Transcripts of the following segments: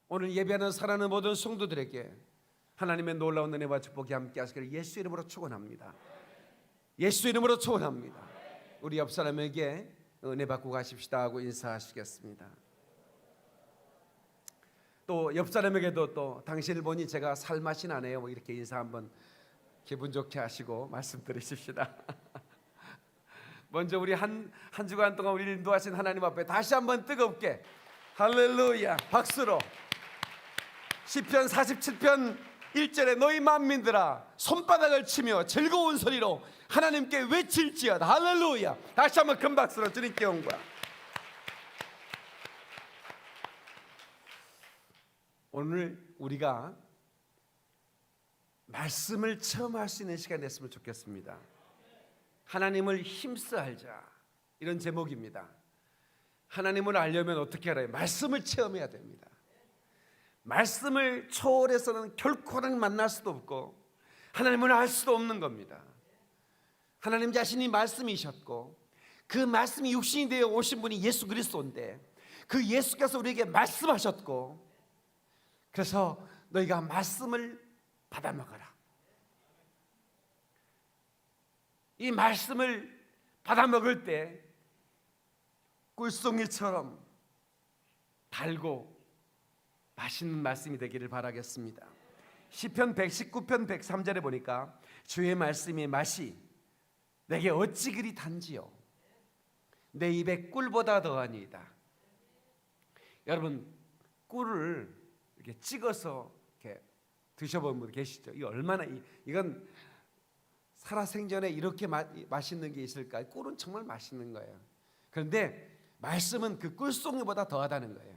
오늘 예배하는 사랑하는 모든 성도들에게 하나님의 놀라운 은혜와 축복이 함께 하시기를 예수 이름으로 축원합니다. 예수 이름으로 축원합니다. 우리 옆 사람에게 은혜 받고 가십시다 하고 인사하시겠습니다. 또 옆 사람에게도 또 당신을 보니 제가 살맛이 나네요 뭐 이렇게 인사 한번 기분 좋게 하시고 말씀드리십시다. 먼저 우리 한 주간 동안 우리를 인도하신 하나님 앞에 다시 한번 뜨겁게 할렐루야 박수로 시편 47편 1절에 너희 만민들아 손바닥을 치며 즐거운 소리로 하나님께 외칠지어다. 할렐루야. 다시 한번 큰 박수로 주님께 영광. 오늘 우리가 말씀을 체험할 수 있는 시간이 됐으면 좋겠습니다. 하나님을 힘써 알자, 이런 제목입니다. 하나님을 알려면 어떻게 알아요? 말씀을 체험해야 됩니다. 말씀을 초월해서는 결코 하나님 만날 수도 없고 하나님을 알 수도 없는 겁니다. 하나님 자신이 말씀이셨고 그 말씀이 육신이 되어 오신 분이 예수 그리스도인데 그 예수께서 우리에게 말씀하셨고, 그래서 너희가 말씀을 받아 먹어라. 이 말씀을 받아 먹을 때 꿀송이처럼 달고 맛있는 말씀이 되기를 바라겠습니다. 시편 119편 103절에 보니까 주의 말씀의 맛이 내게 어찌 그리 단지요 내 입에 꿀보다 더하니이다. 여러분 꿀을 이렇게 찍어서 이렇게 드셔본 분 계시죠? 이 얼마나 이건 살아생전에 이렇게 맛있는 게 있을까? 꿀은 정말 맛있는 거예요. 그런데 말씀은 그 꿀송이보다 더하다는 거예요.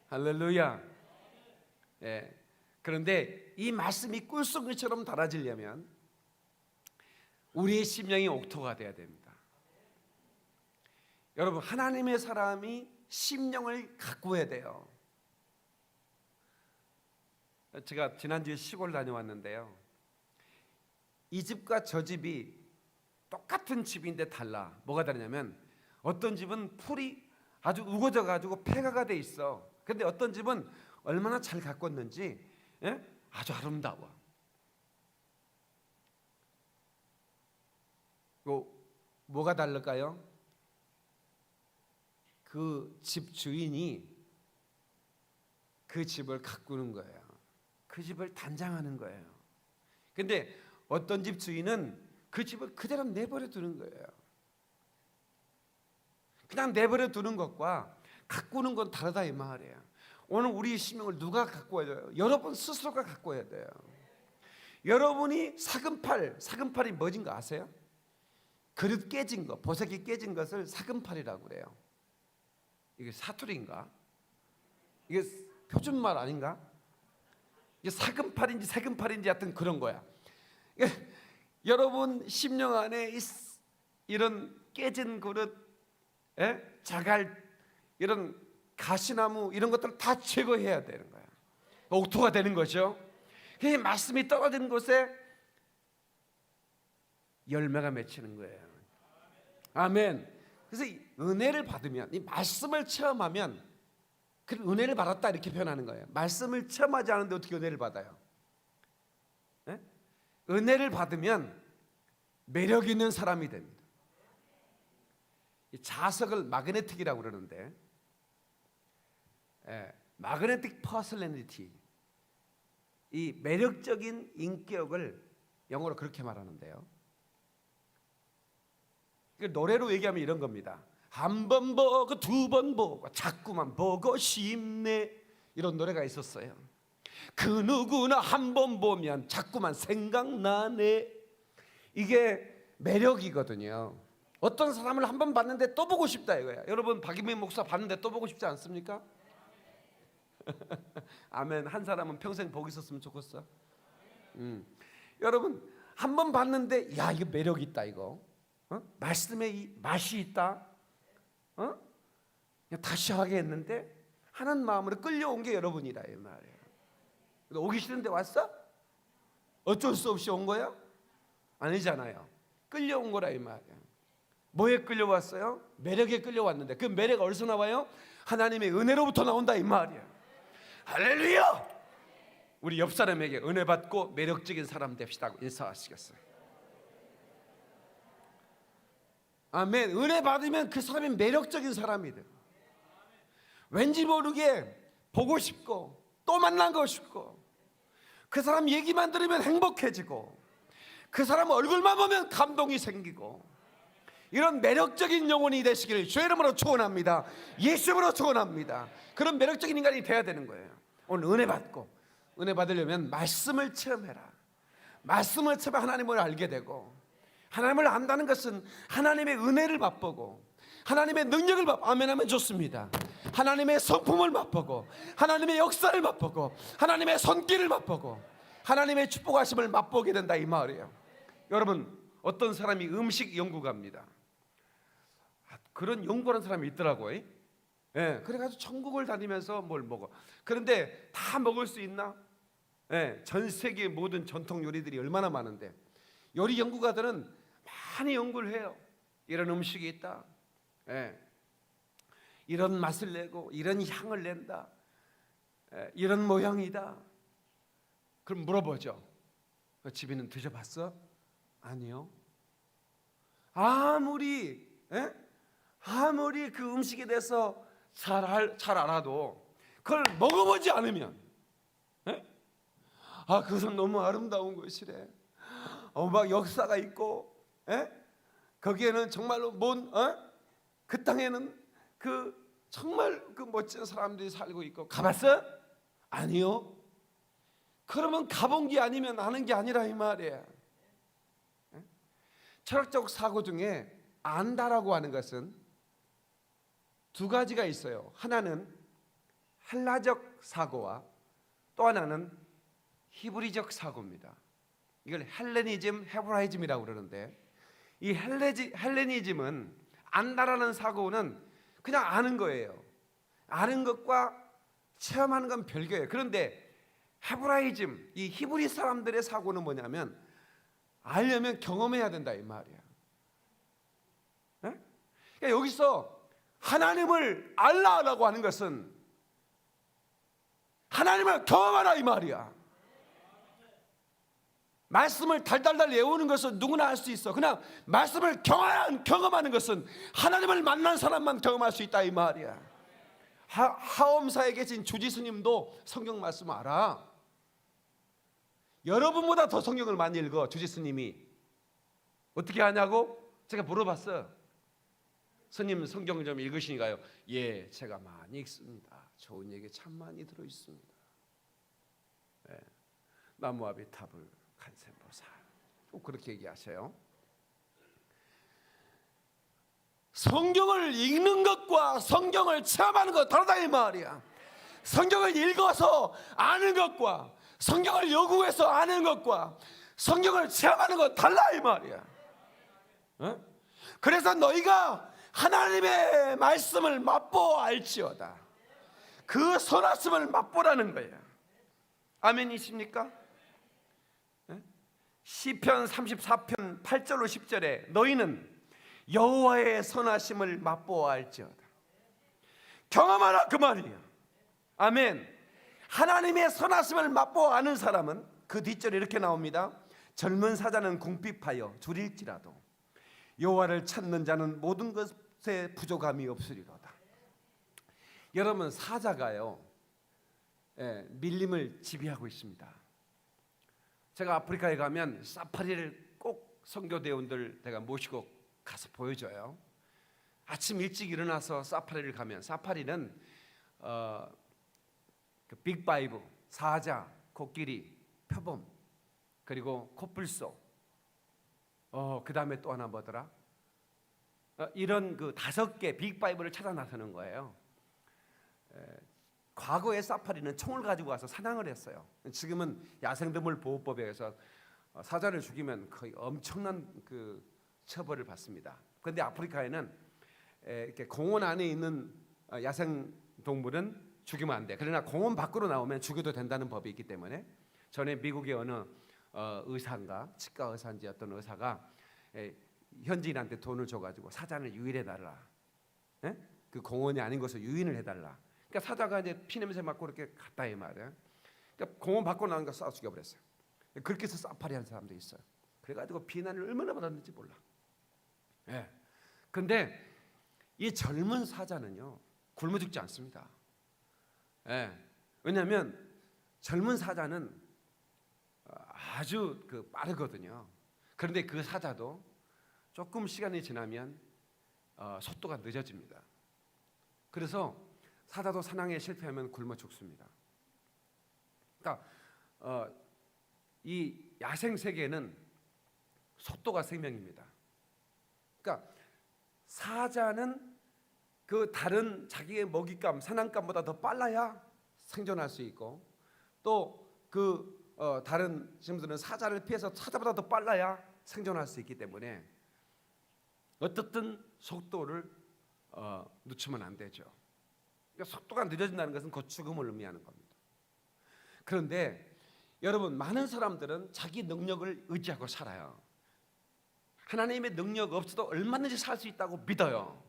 할렐루야. 예. 그런데 이 말씀이 꿀송이처럼 달아지려면 우리의 심령이 옥토가 돼야 됩니다. 여러분 하나님의 사람이 심령을 가꾸어야 돼요. 제가 지난주에 시골 다녀왔는데요, 이 집과 저 집이 똑같은 집인데 달라. 뭐가 다르냐면 어떤 집은 풀이 아주 우거져 가지고 폐가가 돼 있어. 근데 어떤 집은 얼마나 잘 가꿨는지 아주 아름다워. 뭐가 다를까요? 그 집 주인이 그 집을 가꾸는 거예요. 그 집을 단장하는 거예요. 근데 어떤 집 주인은 그 집을 그대로 내버려 두는 거예요. 그냥 내버려 두는 것과 가꾸는 건 다르다 이 말이에요. 오늘 우리의 심령을 누가 가꾸어야 돼요? 여러분 스스로가 가꾸어야 돼요. 여러분이 사금팔이 뭐진 거 아세요? 그릇 깨진 거, 보석이 깨진 것을 사금팔이라고 그래요. 이게 사투리인가? 이게 표준말 아닌가? 이게 사금팔인지 세금팔인지 하여튼 그런 거야. 여러분 심령 안에 이런 깨진 그릇, 자갈, 이런 가시나무 이런 것들을 다 제거해야 되는 거야. 옥토가 되는 거죠. 이 말씀이 떨어지는 곳에 열매가 맺히는 거예요. 아멘. 그래서 이 은혜를 받으면, 이 말씀을 체험하면 그 은혜를 받았다 이렇게 표현하는 거예요. 말씀을 체험하지 않은데 어떻게 은혜를 받아요? 은혜를 받으면 매력 있는 사람이 됩니다. 이 자석을 마그네틱이라고 그러는데, 마그네틱 퍼스널리티, 이 매력적인 인격을 영어로 그렇게 말하는데요, 노래로 얘기하면 이런 겁니다. 한 번 보고 두 번 보고 자꾸만 보고 싶네, 이런 노래가 있었어요. 그 누구나 한 번 보면 자꾸만 생각나네. 이게 매력이거든요. 어떤 사람을 한 번 봤는데 또 보고 싶다 이거야. 여러분 박인민 목사 봤는데 또 보고 싶지 않습니까? 아멘. 한 사람은 평생 보고 있었으면 좋겠어. 여러분 한 번 봤는데 야 이거 매력 있다 이거. 말씀에 이 맛이 있다. 다시 하게 했는데 하는 마음으로 끌려온 게 여러분이라 이 말이에요. 오기 싫은데 왔어? 어쩔 수 없이 온 거야? 아니잖아요. 끌려온 거라 이 말이에요. 뭐에 끌려왔어요? 매력에 끌려왔는데 그 매력 어디서 나와요? 하나님의 은혜로부터 나온다 이 말이에요. 할렐루야! 우리 옆 사람에게 은혜 받고 매력적인 사람 됩시다 인사하시겠어요? 아멘. 은혜 받으면 그 사람이 매력적인 사람이 돼요. 왠지 모르게 보고 싶고 또 만나고 싶고 그 사람 얘기만 들으면 행복해지고 그 사람 얼굴만 보면 감동이 생기고 이런 매력적인 영혼이 되시기를 주의 이름으로 축원합니다. 예수 이름으로 축원합니다. 그런 매력적인 인간이 돼야 되는 거예요. 오늘 은혜 받고 은혜 받으려면 말씀을 체험해라. 말씀을 체험해 하나님을 알게 되고 하나님을 안다는 것은 하나님의 은혜를 맛보고 하나님의 능력을 아멘 하면 좋습니다. 하나님의 성품을 맛보고 하나님의 역사를 맛보고 하나님의 손길을 맛보고 하나님의 축복하심을 맛보게 된다 이 말이에요. 여러분 어떤 사람이 음식 연구가입니다. 그런 연구하는 사람이 있더라고요. 예, 그래가지고 천국을 다니면서 뭘 먹어. 그런데 다 먹을 수 있나? 예, 전 세계 모든 전통 요리들이 얼마나 많은데 요리 연구가들은 많이 연구를 해요. 이런 음식이 있다. 예, 이런 맛을 내고 이런 향을 낸다. 예, 이런 모양이다. 그럼 물어보죠. 집에는 드셔봤어? 아니요. 아무리 그 음식에 대해서 잘 알아도 그걸 먹어보지 않으면 그것은 너무 아름다운 것이래. 막 역사가 있고 거기에는 정말로 그 땅에는 그 정말 그 멋진 사람들이 살고 있고 가봤어? 아니요. 그러면 가본 게 아니면 아는 게 아니라 이 말이에요. 철학적 사고 중에 안다라고 하는 것은 두 가지가 있어요. 하나는 헬라적 사고와 또 하나는 히브리적 사고입니다. 이걸 헬레니즘, 헤브라이즘이라고 그러는데 이 헬레니즘은 안다라는 사고는 그냥 아는 거예요. 아는 것과 체험하는 건 별개예요. 그런데 헤브라이즘, 이 히브리 사람들의 사고는 뭐냐면 알려면 경험해야 된다 이 말이야. 그러니까 여기서 하나님을 알라라고 하는 것은 하나님을 경험하라 이 말이야. 말씀을 달달달 외우는 것은 누구나 할 수 있어. 그냥 말씀을 경험하는 것은 하나님을 만난 사람만 경험할 수 있다 이 말이야. 하엄사에 계신 주지스님도 성경 말씀 알아. 여러분보다 더 성경을 많이 읽어. 주지스님이 어떻게 하냐고 제가 물어봤어요. 스님 성경 좀 읽으시니까요. 예, 제가 많이 읽습니다. 좋은 얘기 참 많이 들어 있습니다. 예, 나무아비 탑을 간센보살 꼭 그렇게 얘기하세요. 성경을 읽는 것과 성경을 체험하는 것 다르다 이 말이야. 성경을 읽어서 아는 것과 성경을 연구해서 아는 것과 성경을 체험하는 것 달라 이 말이야. 그래서 너희가 하나님의 말씀을 맛보아 알지어다. 그 선하심을 맛보라는 거예요. 아멘이십니까? 시편 34편 8절로 10절에 너희는 여호와의 선하심을 맛보아 알지어다. 경험하라 그 말이에요. 아멘. 하나님의 선하심을 맛보아 아는 사람은 그 뒷절에 이렇게 나옵니다. 젊은 사자는 궁핍하여 줄일지라도 여호와를 찾는 자는 모든 것에 부족함이 없으리로다. 여러분 사자가요 밀림을 지배하고 있습니다. 제가 아프리카에 가면 사파리를 꼭 선교대원들 내가 모시고 가서 보여줘요. 아침 일찍 일어나서 사파리를 가면 사파리는 그 빅5 사자, 코끼리, 표범 그리고 코뿔소 그 다음에 또 하나 뭐더라? 이런 그 5개 빅5를 찾아 나서는 거예요. 과거에 사파리는 총을 가지고 와서 사냥을 했어요. 지금은 야생동물보호법에 의해서 사자를 죽이면 거의 엄청난 그 처벌을 받습니다. 그런데 아프리카에는 이렇게 공원 안에 있는 야생동물은 죽이면 안 돼. 그러나 공원 밖으로 나오면 죽여도 된다는 법이 있기 때문에 전에 미국의 어느 의사인가 치과 의사인지 어떤 의사가 현지인한테 돈을 줘가지고 사자를 유인해 달라. 그 공원이 아닌 곳을 유인을 해달라. 그러니까 사자가 이제 피냄새 맡고 이렇게 갔다 이 말이야. 그러니까 공원 밖으로 나온 거 쏴 죽여버렸어요. 그렇게 해서 싸파리한 사람도 있어요. 그래가지고 비난을 얼마나 받았는지 몰라. 예. 근데 이 젊은 사자는요 굶어 죽지 않습니다. 예. 왜냐하면 젊은 사자는 아주 빠르거든요. 그런데 그 사자도 조금 시간이 지나면 속도가 늦어집니다. 그래서 사자도 사냥에 실패하면 굶어 죽습니다. 그러니까 이 야생 세계는 속도가 생명입니다. 그러니까 사자는 그 다른 자기의 먹잇감, 사냥감보다 더 빨라야 생존할 수 있고, 또 다른 친구들은 사자를 피해서 사자보다 더 빨라야 생존할 수 있기 때문에 어떻든 속도를 늦추면 안 되죠. 그러니까 속도가 늦어진다는 것은 곧 죽음을 의미하는 겁니다. 그런데 여러분, 많은 사람들은 자기 능력을 의지하고 살아요. 하나님의 능력 없어도 얼마든지 살 수 있다고 믿어요.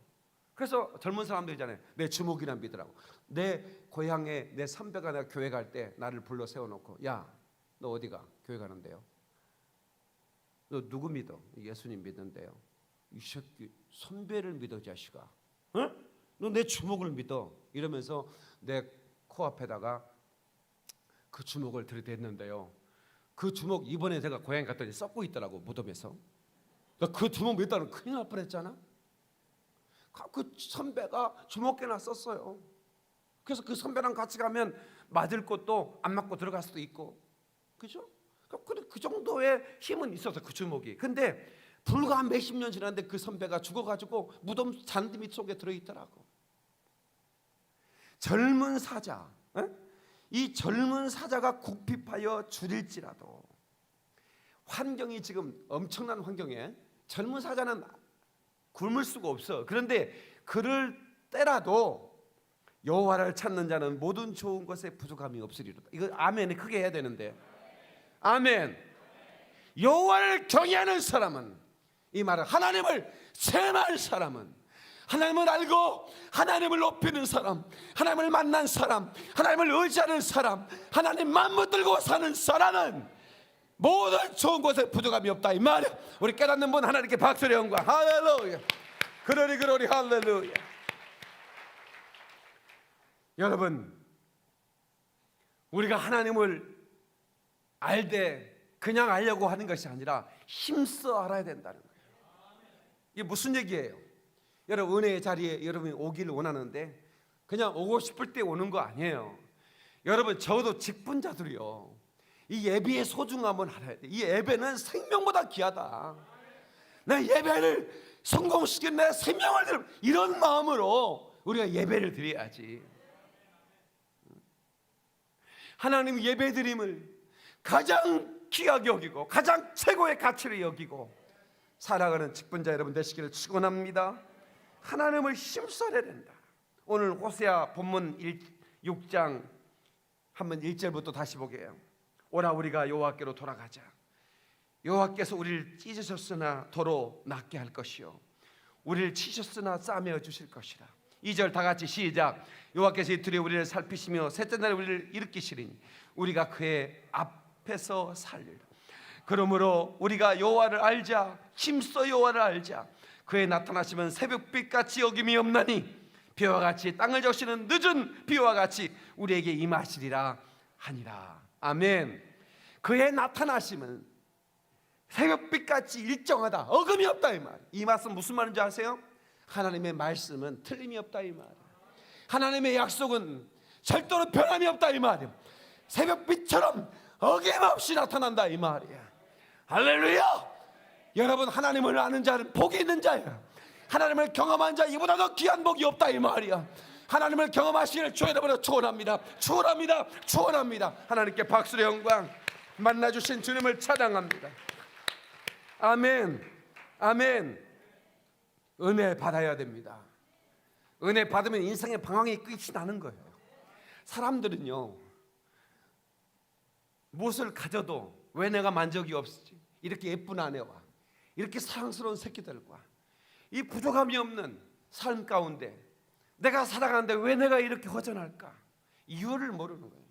그래서 젊은 사람들이잖아요. 내 주먹이나 믿으라고. 내 고향에 내 선배가 내가 교회 갈 때 나를 불러 세워놓고, 야, 너 어디가? 교회 가는데요. 너 누구 믿어? 예수님 믿는데요. 이 새끼 선배를 믿어 자식아. 응? 너 내 주먹을 믿어. 이러면서 내 코앞에다가 그 주먹을 들이댔는데요. 그 주먹 이번에 제가 고향에 갔더니 썩고 있더라고, 무덤에서. 그 주먹 믿다는 큰일 날 뻔했잖아. 그 선배가 주먹개나 썼어요. 그래서 그 선배랑 같이 가면 맞을 것도 안 맞고 들어갈 수도 있고, 그죠? 그 정도의 힘은 있어서 그 주먹이. 근데 불과 몇십 년 지났는데 그 선배가 죽어가지고 무덤 잔디밑 속에 들어있더라고. 젊은 사자, 이 젊은 사자가 궁핍하여 줄일지라도, 환경이 지금 엄청난 환경에 젊은 사자는 굶을 수가 없어. 그런데 그럴 때라도 여호와를 찾는 자는 모든 좋은 것에 부족함이 없으리로다. 이거 아멘을 크게 해야 되는데, 아멘. 여호와를 경외하는 사람은, 이 말은 하나님을 생각할 사람은, 하나님을 알고 하나님을 높이는 사람, 하나님을 만난 사람, 하나님을 의지하는 사람, 하나님만 붙들고 사는 사람은 모든 좋은 것에 부족함이 없다, 이 말이야. 우리 깨닫는 분 하나님께 박수를 영광. 할렐루야. 그러리 할렐루야. 여러분, 우리가 하나님을 알되 그냥 알려고 하는 것이 아니라 힘써 알아야 된다는 거예요. 이게 무슨 얘기예요? 여러분, 은혜의 자리에 여러분이 오기를 원하는데 그냥 오고 싶을 때 오는 거 아니에요. 여러분, 저도 직분자들이요, 이 예배의 소중함을 알아야 돼. 이 예배는 생명보다 귀하다. 내 예배를 성공시킨 내 생명을 드려, 이런 마음으로 우리가 예배를 드려야지. 하나님 예배 드림을 가장 귀하게 여기고 가장 최고의 가치를 여기고 살아가는 직분자 여러분 되시기를 축원합니다. 하나님을 힘써야 된다. 오늘 호세아 본문 6장 한번 1절부터 다시 보게요. 오라 우리가 여호와께로 돌아가자. 여호와께서 우리를 찢으셨으나 도로 낫게 할 것이요 우리를 치셨으나 싸매어 주실 것이라. 2절 다 같이 시작. 여호와께서 이틀에 우리를 살피시며 셋째 날에 우리를 일으키시리니 우리가 그의 앞에서 살리라. 그러므로 우리가 여호와를 알자. 힘써 여호와를 알자. 그의 나타나시면 새벽빛같이 여김이 없나니 비와 같이 땅을 적시는 늦은 비와 같이 우리에게 임하시리라 하니라. 아멘. 그의 나타나심은 새벽빛같이 일정하다, 어금이 없다, 이 말. 이 말씀 무슨 말인지 아세요? 하나님의 말씀은 틀림이 없다, 이 말. 하나님의 약속은 절대로 변함이 없다, 이 말이야. 새벽빛처럼 어김없이 나타난다, 이 말이야. 할렐루야. 여러분, 하나님을 아는 자는 복이 있는 자야. 하나님을 경험한 자 이보다 더 귀한 복이 없다, 이 말이야. 하나님을 경험하시기를 주 여러분을 축원합니다. 축원합니다. 축원합니다. 하나님께 박수의 영광. 만나주신 주님을 찬양합니다. 아멘. 아멘. 은혜 받아야 됩니다. 은혜 받으면 인생의 방황이 끝이 나는 거예요. 사람들은요, 무엇을 가져도 왜 내가 만족이 없지? 이렇게 예쁜 아내와 이렇게 사랑스러운 새끼들과 이 부족함이 없는 삶 가운데 내가 사랑하는데 왜 내가 이렇게 허전할까? 이유를 모르는 거예요.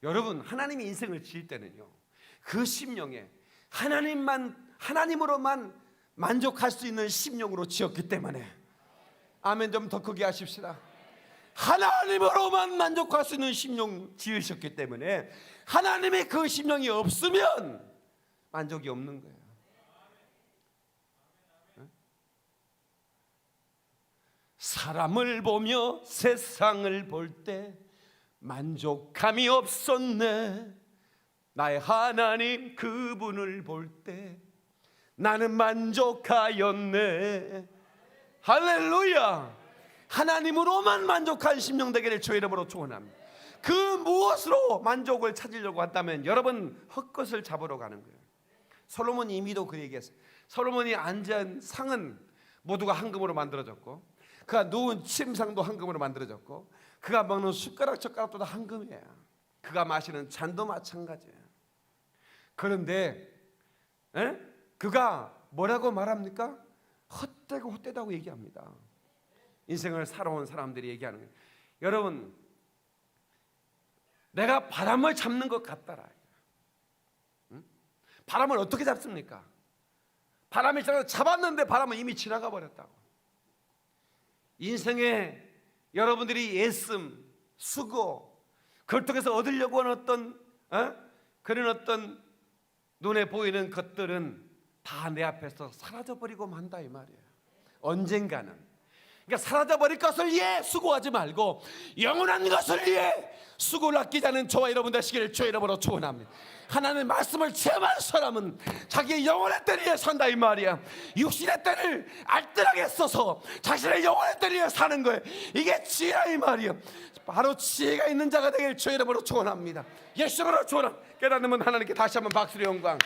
여러분, 하나님이 인생을 지을 때는요, 그 심령에 하나님으로만 만족할 수 있는 심령으로 지었기 때문에, 아멘 좀 더 크게 하십시다. 하나님으로만 만족할 수 있는 심령 지으셨기 때문에, 하나님의 그 심령이 없으면 만족이 없는 거예요. 사람을 보며 세상을 볼 때 만족함이 없었네. 나의 하나님 그분을 볼 때 나는 만족하였네. 할렐루야. 하나님으로만 만족한 심령 되기를 주의 이름으로 축원합니다. 그 무엇으로 만족을 찾으려고 한다면 여러분, 헛것을 잡으러 가는 거예요. 솔로몬이 이미도 그 얘기했어요. 솔로몬이 앉은 상은 모두가 황금으로 만들어졌고, 그가 누운 침상도 황금으로 만들어졌고, 그가 먹는 숟가락 젓가락도 다 황금이에요. 그가 마시는 잔도 마찬가지예요. 그런데 그가 뭐라고 말합니까? 헛되고 헛되다고 얘기합니다. 인생을 살아온 사람들이 얘기하는 거예요. 여러분, 내가 바람을 잡는 것 같더라. 바람을 어떻게 잡습니까? 바람이 잡았는데 바람은 이미 지나가 버렸다고. 인생에 여러분들이 애씀, 수고, 그걸 통해서 얻으려고 하는 그런 어떤 눈에 보이는 것들은 다 내 앞에서 사라져버리고 만다 이 말이에요. 언젠가는. 그러니까 사라져버릴 것을 위해 수고하지 말고 영원한 것을 위해 수고를 아끼지 않은 저와 여러분 되시기를 주의 이름으로 축원합니다. 하나님의 말씀을 체험한 사람은 자기의 영혼의 때를 위해 산다 이 말이야. 육신의 때를 알뜰하게 써서 자신의 영혼의 때를 위해 사는 거예요. 이게 지혜라 이 말이야. 바로 지혜가 있는 자가 되기를 주의 이름으로 축원합니다. 예수 이름으로 축원합니다. 깨닫으면 하나님께 다시 한번 박수로 영광.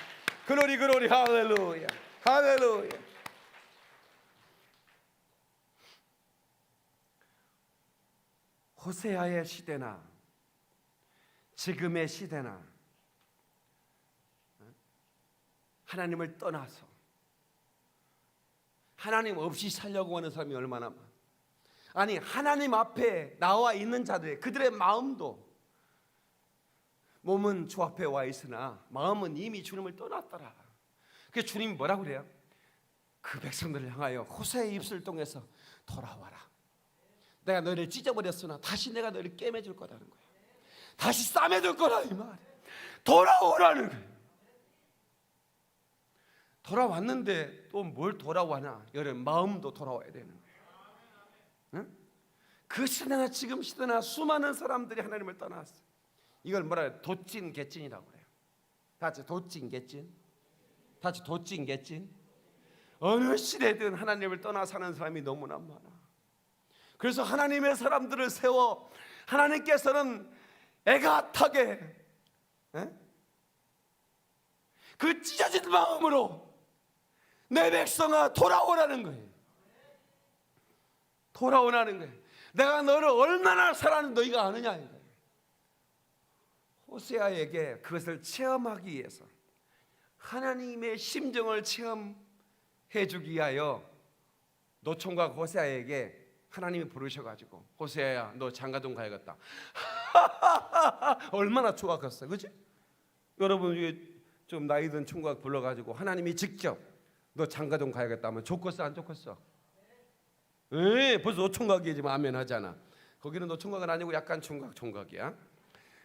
글로리 글로리 할렐루야 할렐루야. 호세아의 시대나 지금의 시대나 하나님을 떠나서 하나님 없이 살려고 하는 사람이 얼마나 많아. 아니, 하나님 앞에 나와 있는 자들의 그들의 마음도, 몸은 주 앞에 와 있으나 마음은 이미 주님을 떠났더라. 그래서 주님이 뭐라고 그래요? 그 백성들을 향하여 호세의 입술을 통해서 돌아와라. 내가 너희를 찢어버렸으나 다시 내가 너희를 꿰매줄 거라는 거예요. 다시 싸매줄 거라 이 말이에요. 돌아오라는 거예요. 돌아왔는데 또 뭘 돌아와나? 여러분, 마음도 돌아와야 되는 거예요. 응? 그 시대나 지금 시대나 수많은 사람들이 하나님을 떠났어요. 이걸 뭐라 해요? 도찐 개찐이라고 해요. 다 같이 도찐 개찐. 다 같이 도찐 개찐. 어느 시대든 하나님을 떠나 사는 사람이 너무나 많아. 그래서 하나님의 사람들을 세워 하나님께서는 애가 타게 그 찢어진 마음으로 내 백성아 돌아오라는 거예요. 돌아오라는 거예요. 내가 너를 얼마나 사랑하는지 너희가 아느냐 이거예요. 호세아에게 그것을 체험하기 위해서, 하나님의 심정을 체험해 주기 위하여 노총각 호세아에게 하나님이 부르셔가지고, 호세아야 너 장가동 가야겠다. 얼마나 좋았겠어, 그렇지? 여러분, 좀 나이 든 총각 불러가지고 하나님이 직접 너 장가동 가야겠다 하면 좋겠어 안 좋겠어? 벌써 노총각이지만 아멘 하잖아. 거기는 노총각은 아니고 약간 총각이야.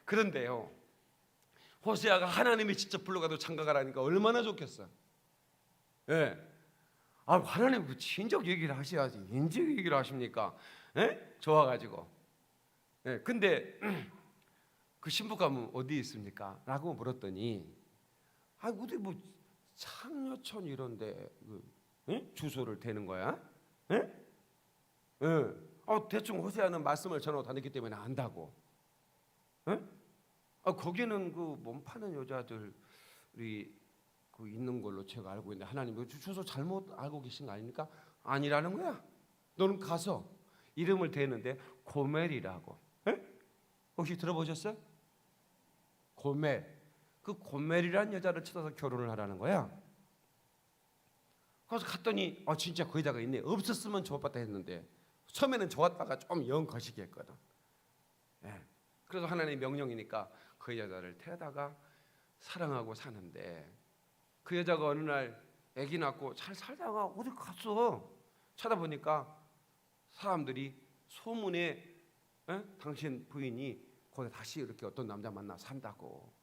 그런데요, 호세아가 하나님이 직접 불러가지고 장가가라니까 얼마나 좋겠어. 하나님 그 친족 얘기를 하셔야지 인적 얘기를 하십니까? 좋아가지고. 근데 그 신부감은 어디 있습니까? 라고 물었더니, 어디 뭐 창녀촌 이런데 주소를 대는 거야? 대충 호세아는 말씀을 전하고 다녔기 때문에 안다고. 거기는 그 몸 파는 여자들이 그 있는 걸로 제가 알고 있는데 하나님 주소 잘못 알고 계신 거 아닙니까? 아니라는 거야. 너는 가서 이름을 대는데 고멜이라고. 혹시 들어보셨어요? 고멜. 그 고멜이라는 여자를 찾아서 결혼을 하라는 거야. 그래서 갔더니 진짜 그 여자가 있네. 없었으면 좋았다 했는데 처음에는 좋았다가 좀 영 거시기 했거든. 예. 그래서 하나님의 명령이니까 그 여자를 태우다가 사랑하고 사는데, 그 여자가 어느 날 아기 낳고 잘 살다가 어디 갔어. 찾아보니까 사람들이 소문에 당신 부인이 거기 다시 이렇게 어떤 남자 만나 산다고.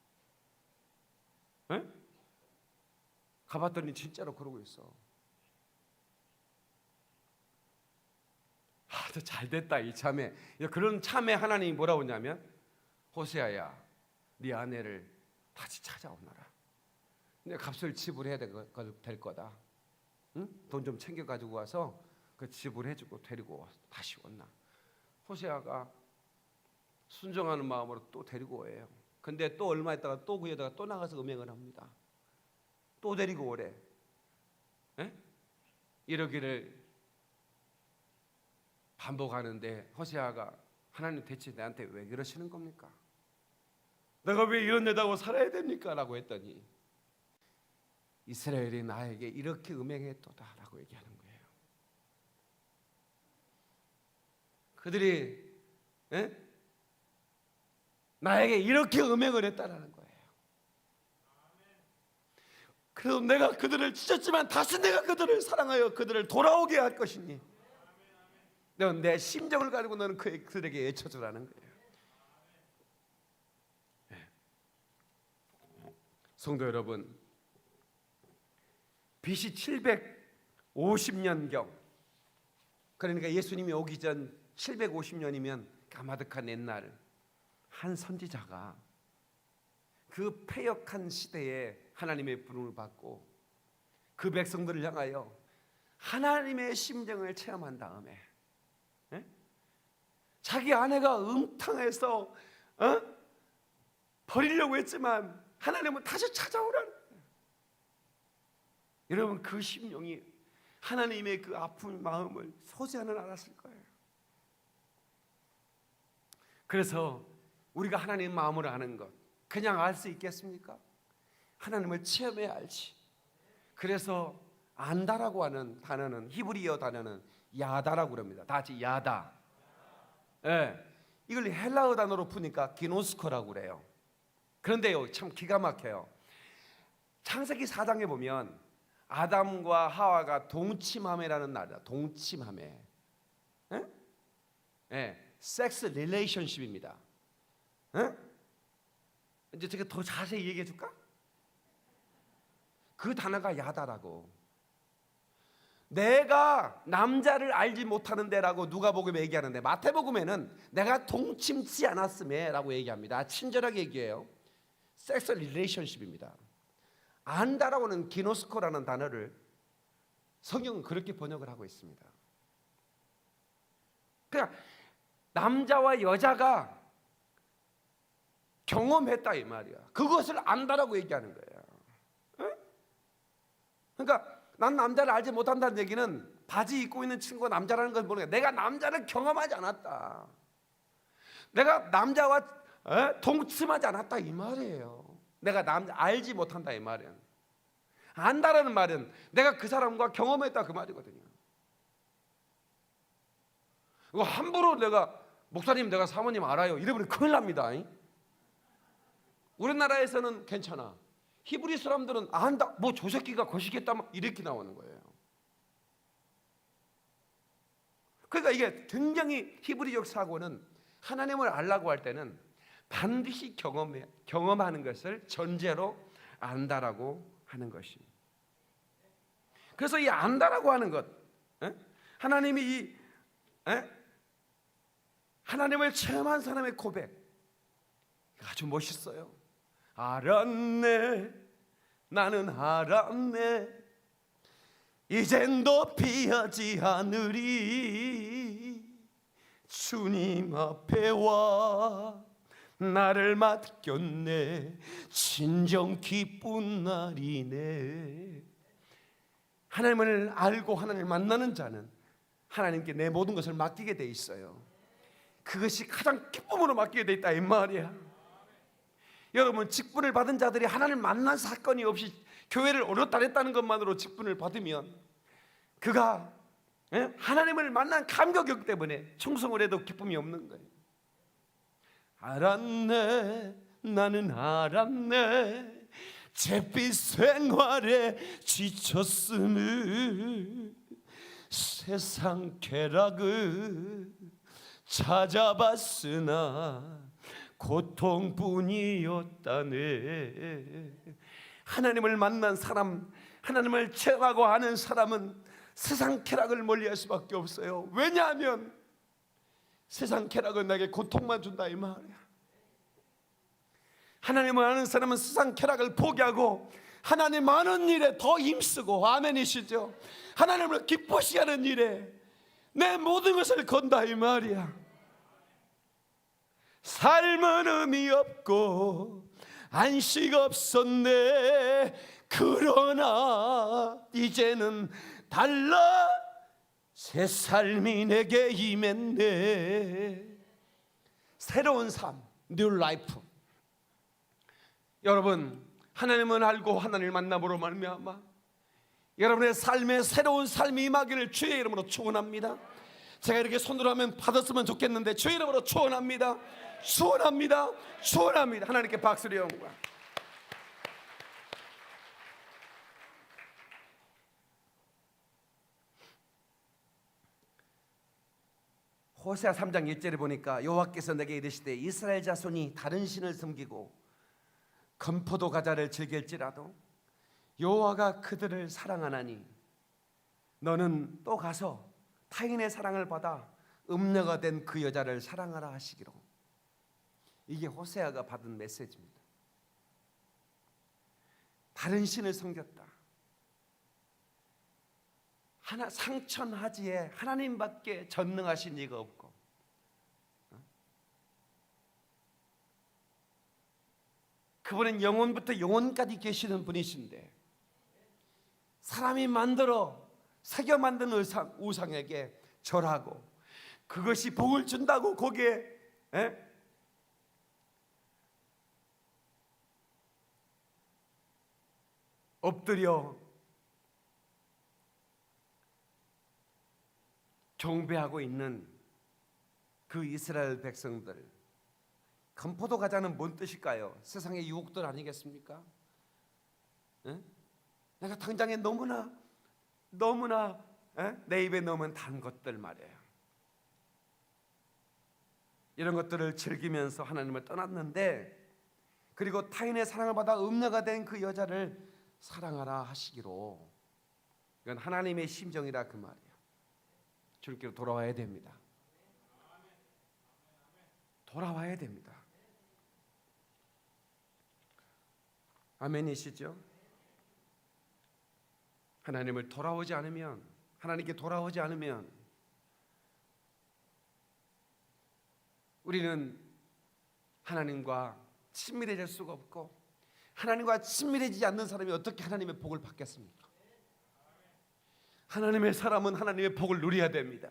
가봤더니 진짜로 그러고 있어. 너 잘됐다 이 참에. 그런 참에 하나님이 뭐라고 하냐면, 호세아야, 네 아내를 다시 찾아오너라. 내 값을 지불해야 될 거다. 응? 돈 좀 챙겨 가지고 와서 그 지불해주고 데리고 다시 온나. 호세아가 순종하는 마음으로 또 데리고 오래요. 근데 또 얼마 있다가 또 그 여자가 또 나가서 음행을 합니다. 또 데리고 오래. 이러기를 반복하는데 호세아가, 하나님 대체 나한테 왜 그러시는 겁니까? 내가 왜 이런 여자하고 살아야 됩니까? 라고 했더니, 이스라엘이 나에게 이렇게 음행했도다 라고 얘기하는 거예요. 그들이 나에게 이렇게 음행을 했다라는 거예요. 그래서 내가 그들을 찢었지만 다시 내가 그들을 사랑하여 그들을 돌아오게 할 것이니 너는 내 심정을 가지고 너는 그들에게 외쳐주라는 거예요. 성도 여러분, BC 750년경, 그러니까 예수님이 오기 전 750년이면 가마득한 옛날, 한 선지자가 그 패역한 시대에 하나님의 부름을 받고 그 백성들을 향하여 하나님의 심정을 체험한 다음에 자기 아내가 음탕해서 버리려고 했지만 하나님은 다시 찾아오라는 거예요. 여러분, 그 심령이 하나님의 그 아픈 마음을 호세아는 알았을 거예요. 그래서 우리가 하나님 마음을 아는 것 그냥 알 수 있겠습니까? 하나님을 체험해야 알지. 그래서 안다라고 하는 단어는, 히브리어 단어는 야다라고 그럽니다. 다 같이 야다. 이걸 헬라어 단어로 푸니까 기노스코라고 그래요. 그런데요, 참 기가 막혀요. 창세기 4장에 보면 아담과 하와가 동침함이라는 말이다. 동침함에, 섹스 릴레이션십입니다. 이제 제가 더 자세히 얘기해 줄까? 그 단어가 야다라고. 내가 남자를 알지 못하는데라고 누가복음에 얘기하는데, 마태복음에는 내가 동침치 않았음에라고 얘기합니다. 친절하게 얘기해요. 섹스 릴레이션십입니다. 안다라고는 기노스코라는 단어를 성경은 그렇게 번역을 하고 있습니다. 그냥 남자와 여자가 경험했다 이 말이야. 그것을 안다라고 얘기하는 거예요. 그러니까 난 남자를 알지 못한다는 얘기는 바지 입고 있는 친구가 남자라는 걸 모르겠다. 내가 남자를 경험하지 않았다. 내가 남자와 동침하지 않았다 이 말이에요. 내가 남자 알지 못한다 이 말이에요. 안다라는 말은 내가 그 사람과 경험했다 그 말이거든요. 이거 함부로 내가 목사님 내가 사모님 알아요 이러면 큰일 납니다. 우리나라에서는 괜찮아. 히브리 사람들은 안다, 뭐 저 새끼가 거시겠다 이렇게 나오는 거예요. 그러니까 이게 굉장히 히브리적 사고는 하나님을 알라고 할 때는 반드시 경험하는 것을 전제로 안다라고 하는 것입니다. 그래서 이 안다라고 하는 것, 하나님이 하나님을 체험한 사람의 고백 아주 멋있어요. 알았네, 나는 알았네, 이젠 더 피하지 않으리. 주님 앞에 와 나를 맡겼네, 진정 기쁜 날이네. 하나님을 알고 하나님을 만나는 자는 하나님께 내 모든 것을 맡기게 돼 있어요. 그것이 가장 기쁨으로 맡기게 돼 있다 이 말이야. 여러분, 직분을 받은 자들이 하나님을 만난 사건이 없이 교회를 오렸다 냈다는 것만으로 직분을 받으면 그가 하나님을 만난 감격력 때문에 충성을 해도 기쁨이 없는 거예요. 알았네, 나는 알았네, 잿빛 생활에 지쳤으니 세상 쾌락을 찾아봤으나 고통뿐이었다네. 하나님을 만난 사람, 하나님을 체험하고 아는 사람은 세상 쾌락을 멀리할 수밖에 없어요. 왜냐하면 세상 쾌락은 나에게 고통만 준다 이 말이야. 하나님을 아는 사람은 세상 쾌락을 포기하고 하나님 아는 일에 더 힘쓰고, 아멘이시죠? 하나님을 기쁘시게 하는 일에 내 모든 것을 건다 이 말이야. 삶은 의미 없고 안식 없었네. 그러나 이제는 달라, 새 삶이 내게 임했네. 새로운 삶, 뉴 라이프. 여러분, 하나님을 알고 하나님을 만남으로 말미암아 여러분의 삶에 새로운 삶이 임하기를 주의 이름으로 축원합니다. 제가 이렇게 손으로 하면 받았으면 좋겠는데 주의 이름으로 축원합니다. 축원합니다. 축원합니다. 하나님께 박수를 영광. 호세아 3장 1절에 보니까 여호와께서 내게 이르시되 이스라엘 자손이 다른 신을 섬기고 건포도 과자를 즐길지라도 여호와가 그들을 사랑하나니 너는 또 가서 타인의 사랑을 받아 음녀가 된 그 여자를 사랑하라 하시기로. 이게 호세아가 받은 메시지입니다. 다른 신을 섬겼다. 상천하지에 하나님밖에 전능하신 이가 없고, 그분은 영원부터 영원까지 계시는 분이신데 사람이 만들어 새겨 만든 우상에게 절하고 그것이 복을 준다고 거기에 엎드려 경배하고 있는 그 이스라엘 백성들. 건포도 과자는 뭔 뜻일까요? 세상의 유혹들 아니겠습니까? 내가 당장에 너무나 내 입에 넣으면 단 것들 말이에요. 이런 것들을 즐기면서 하나님을 떠났는데, 그리고 타인의 사랑을 받아 음녀가 된 그 여자를 사랑하라 하시기로. 이건 하나님의 심정이라 그 말이에요. 주님께로 돌아와야 됩니다. 돌아와야 됩니다. 아멘이시죠? 하나님을 돌아오지 않으면, 하나님께 돌아오지 않으면 우리는 하나님과 친밀해질 수가 없고, 하나님과 친밀해지지 않는 사람이 어떻게 하나님의 복을 받겠습니까? 하나님의 사람은 하나님의 복을 누려야 됩니다.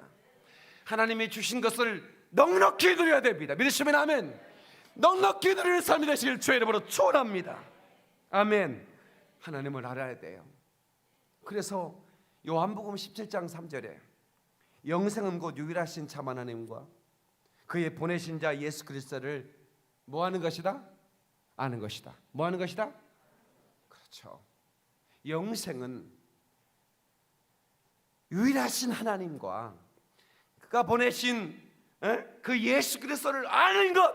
하나님이 주신 것을 넉넉히 누려야 됩니다. 믿으시면 아멘. 넉넉히 누리는 삶이 되시길 주의 이름으로 축원합니다. 아멘. 하나님을 알아야 돼요. 그래서 요한복음 17장 3절에 영생은 곧 유일하신 참 하나님과 그의 보내신 자 예수 그리스도를 뭐 하는 것이다? 아는 것이다. 뭐 하는 것이다? 그렇죠. 영생은 유일하신 하나님과 그가 보내신 그 예수 그리스도를 아는 것,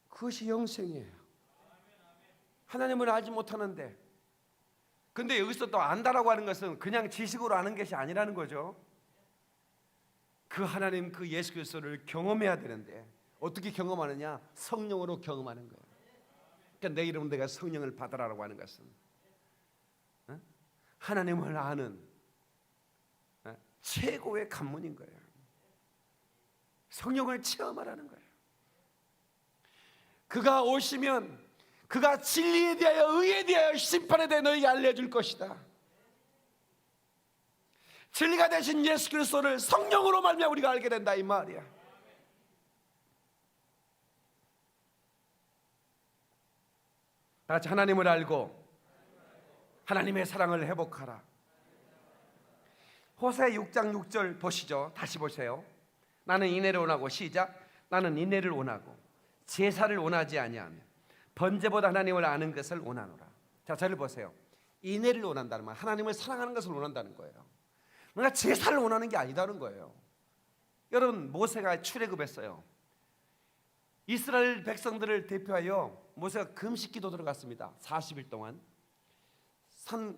그것이 영생이에요. 하나님을 알지 못하는데, 근데 여기서 또 안다라고 하는 것은 그냥 지식으로 아는 것이 아니라는 거죠. 그 하나님, 그 예수 그리스도를 경험해야 되는데 어떻게 경험하느냐? 성령으로 경험하는 거예요. 그러니까 내 이름은 내가 성령을 받으라라고 하는 것은 하나님을 아는 최고의 관문인 거예요. 성령을 체험하라는 거예요. 그가 오시면 그가 진리에 대하여, 의에 대하여, 심판에 대해 너에게 알려줄 것이다. 진리가 되신 예수 그리스도를 성령으로 말미암아 우리가 알게 된다 이 말이야. 다 같이 하나님을 알고 하나님의 사랑을 회복하라. 호세 6장 6절 보시죠. 다시 보세요. 나는 인애를 원하고, 시작. 나는 인애를 원하고 제사를 원하지 아니하며 번제보다 하나님을 아는 것을 원하노라. 자, 저를 보세요. 인애를 원한다는 말, 하나님을 사랑하는 것을 원한다는 거예요. 그러니까 제사를 원하는 게 아니다는 거예요. 여러분, 모세가 출애굽했어요. 이스라엘 백성들을 대표하여 모세가 금식기도 들어갔습니다. 40일 동안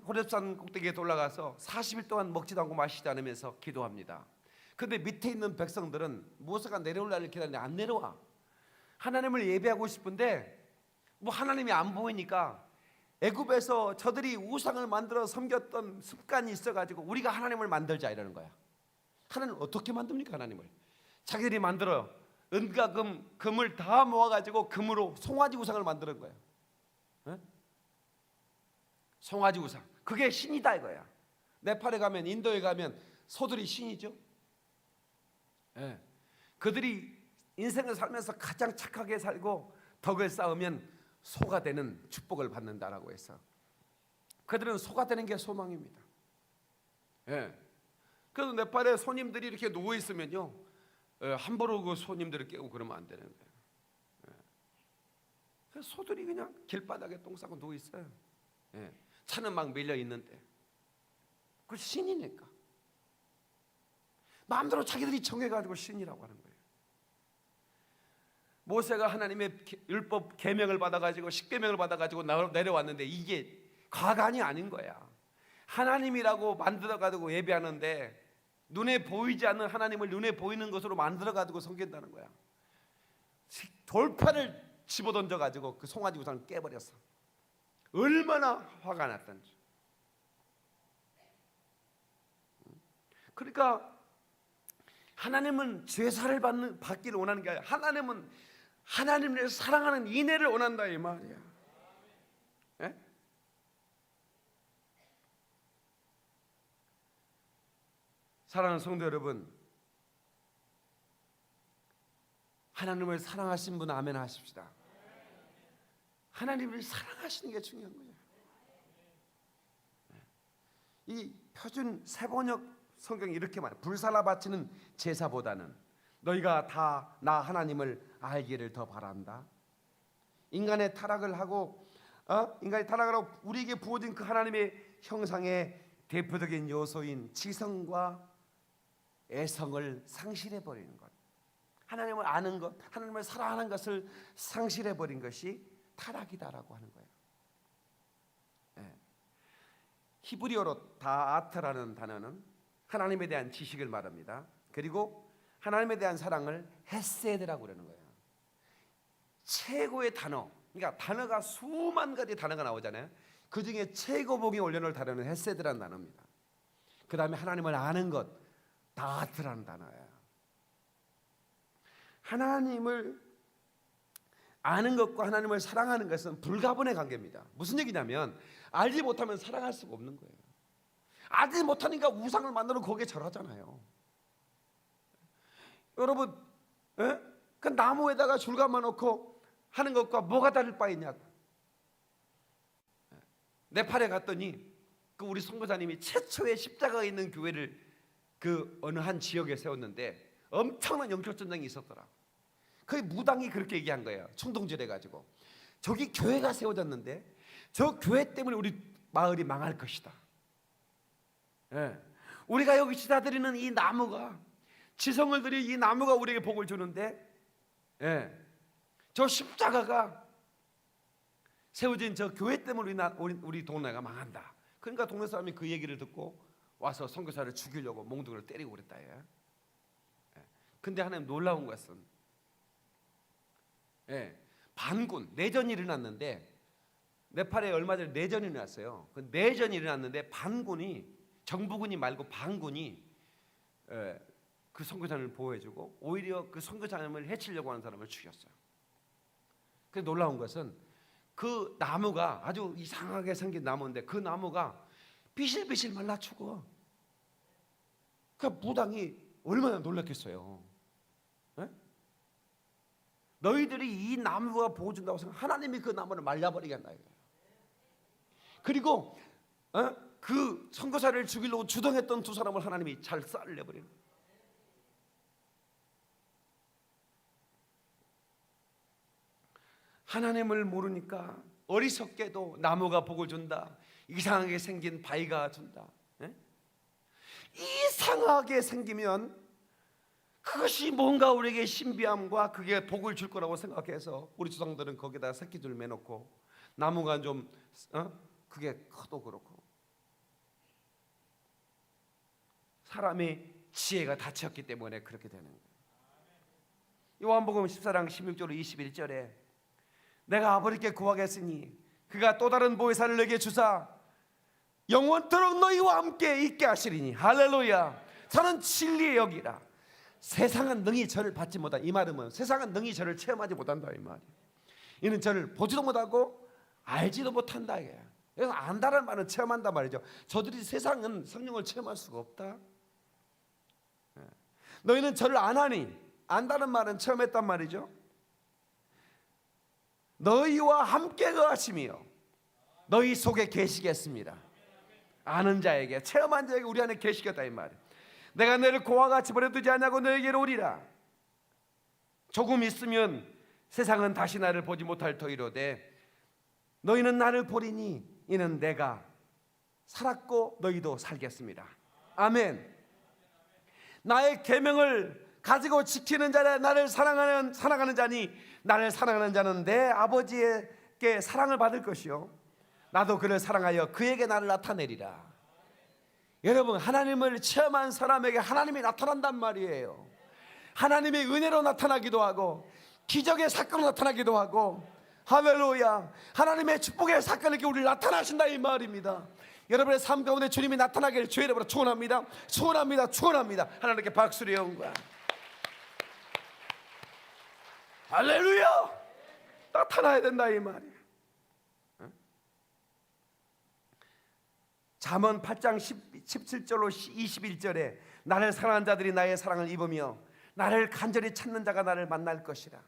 호렙산 꼭대기에 올라가서 40일 동안 먹지도 않고 마시지 않으면서 기도합니다. 그런데 밑에 있는 백성들은 모세가 내려올 날을 기다리는데 안 내려와. 하나님을 예배하고 싶은데 뭐 하나님이 안 보이니까 애굽에서 저들이 우상을 만들어 섬겼던 습관이 있어가지고 우리가 하나님을 만들자 이러는 거야. 하나님 어떻게 만듭니까? 하나님을 자기들이 만들어 은과 금을 다 모아가지고 금으로 송아지 우상을 만드는 거예요. 네? 송아지 우상, 그게 신이다 이거야. 네팔에 가면, 인도에 가면 소들이 신이죠. 네. 그들이 인생을 살면서 가장 착하게 살고 덕을 쌓으면 소가 되는 축복을 받는다라고 해서 그들은 소가 되는 게 소망입니다. 예. 그래서 네팔에 손님들이 이렇게 누워 있으면요, 함부로 그 손님들을 깨우고 그러면 안 되는 거예요. 예. 그래서 소들이 그냥 길바닥에 똥 싸고 누워 있어요. 예. 차는 막 밀려 있는데 그 신이니까 마음대로 자기들이 정해가지고 신이라고 하는 거예요. 모세가 하나님의 율법 계명을 받아가지고 십계명을 받아가지고 내려왔는데 이게 과간이 아닌 거야. 하나님이라고 만들어가지고 예배하는데 눈에 보이지 않는 하나님을 눈에 보이는 것으로 만들어가지고 섬긴다는 거야. 돌판을 집어던져가지고 그 송아지 우상을 깨버렸어. 얼마나 화가 났던지. 그러니까 하나님은 제사를 받기를 원하는 게 아니라 하나님은 하나님을 사랑하는 인애를 원한다 이 말이야. 예? 사랑하는 성도 여러분, 하나님을 사랑하신 분 아멘 하십시다. 하나님을 사랑하시는 게 중요한 거예요. 이 표준 세번역 성경이 이렇게 말해요. 불살라 바치는 제사보다는 너희가 다 나 하나님을 알기를 더 바란다. 인간의 타락을 하고 인간이 타락을 하고 우리에게 부어진 그 하나님의 형상의 대표적인 요소인 지성과 애성을 상실해버리는 것, 하나님을 아는 것, 하나님을 사랑하는 것을 상실해버린 것이 타락이다라고 하는 거예요. 네. 히브리어로 다아트라는 단어는 하나님에 대한 지식을 말합니다. 그리고 하나님에 대한 사랑을 헤세드라고 그러는 거예요. 최고의 단어, 그러니까 단어가 수만 가지 단어가 나오잖아요. 그 중에 최고봉에 올려놓을 단어는 헤세드라는 단어입니다. 그 다음에 하나님을 아는 것, 다아트라는 단어예요. 하나님을 아는 것과 하나님을 사랑하는 것은 불가분의 관계입니다. 무슨 얘기냐면 알지 못하면 사랑할 수가 없는 거예요. 알지 못하니까 우상을 만들어 거기에 절하잖아요. 여러분, 그 나무에다가 줄 감아놓고 하는 것과 뭐가 다를 바 있냐고. 네팔에 갔더니 그 우리 선교사님이 최초의 십자가가 있는 교회를 그 어느 한 지역에 세웠는데 엄청난 영적 전쟁이 있었더라. 그 무당이 그렇게 얘기한 거예요. 충동질해가지고 저기 교회가 세워졌는데 저 교회 때문에 우리 마을이 망할 것이다. 우리가 여기 지다드리는 이 나무가, 지성을 들이 이 나무가 우리에게 복을 주는데 저 십자가가 세워진 저 교회 때문에 우리 동네가 망한다. 그러니까 동네 사람이 그 얘기를 듣고 와서 선교사를 죽이려고 몽둥이를 때리고 그랬다. 근데 하나님 놀라운 것은 반군, 내전이 일어났는데 네팔에 얼마 전에 내전이 일어났어요. 그 내전이 일어났는데 반군이, 정부군이 말고 반군이 그 선교사님을 보호해주고 오히려 그 선교사님을 해치려고 하는 사람을 죽였어요. 그래서 놀라운 것은 그 나무가 아주 이상하게 생긴 나무인데 그 나무가 비실비실 말라 죽어. 그 무당이 얼마나 놀랐겠어요. 너희들이 이 나무가 보호준다고 생각, 하나님이 그 나무를 말려버리겠다. 그리고 그 선교사를 죽이려고 주동했던 두 사람을 하나님이 잘 내버리는 거예요. 하나님을 모르니까 어리석게도 나무가 복을 준다, 이상하게 생긴 바위가 준다. 예? 이상하게 생기면 그것이 뭔가 우리에게 신비함과 그게 복을 줄 거라고 생각해서 우리 조상들은 거기다 새끼줄 매놓고, 나무가 좀 그게 커도 그렇고, 사람의 지혜가 닫혔기 때문에 그렇게 되는 거예요. 요한복음 14장 16절 21절에 내가 아버지께 구하겠으니 그가 또 다른 보혜사를 내게 주사 영원토록 너희와 함께 있게 하시리니, 할렐루야. 저는 진리의 여기라. 세상은 능히 저를 받지 못한다. 이 말은 세상은 능히 저를 체험하지 못한다 이 말이에요. 이는 저를 보지도 못하고 알지도 못한다. 그래서 안다는 말은 체험한다 말이죠. 저들이 세상은 성령을 체험할 수가 없다. 너희는 저를 안하니, 안다는 말은 체험했단 말이죠. 너희와 함께 거하시며 너희 속에 계시겠습니다. 아는 자에게, 체험한 자에게 우리 안에 계시겠다 이 말이에요. 내가 너희를 고와 같이 버려두지 않냐고 너희에게로 오리라. 조금 있으면 세상은 다시 나를 보지 못할 터이로되 너희는 나를 보리니 이는 내가 살았고 너희도 살겠습니다. 아멘. 나의 계명을 가지고 지키는 자라 나를 사랑하는 자니, 나를 사랑하는 자는 내 아버지에게 사랑을 받을 것이요 나도 그를 사랑하여 그에게 나를 나타내리라. 여러분, 하나님을 체험한 사람에게 하나님이 나타난단 말이에요. 하나님의 은혜로 나타나기도 하고 기적의 사건으로 나타나기도 하고, 할렐루야, 하나님의 축복의 사건에게 우리 나타나신다 이 말입니다. 여러분의 삶 가운데 주님이 나타나기를 주의 이름으로 축원합니다. 축원합니다. 축원합니다. 하나님께 박수를 영광. 할렐루야. 나타나야 된다 이 말이에요. 잠언 8장 17절로 21절에 나를 사랑하는 자들이 나의 사랑을 입으며 나를 간절히 찾는 자가 나를 만날 것이라.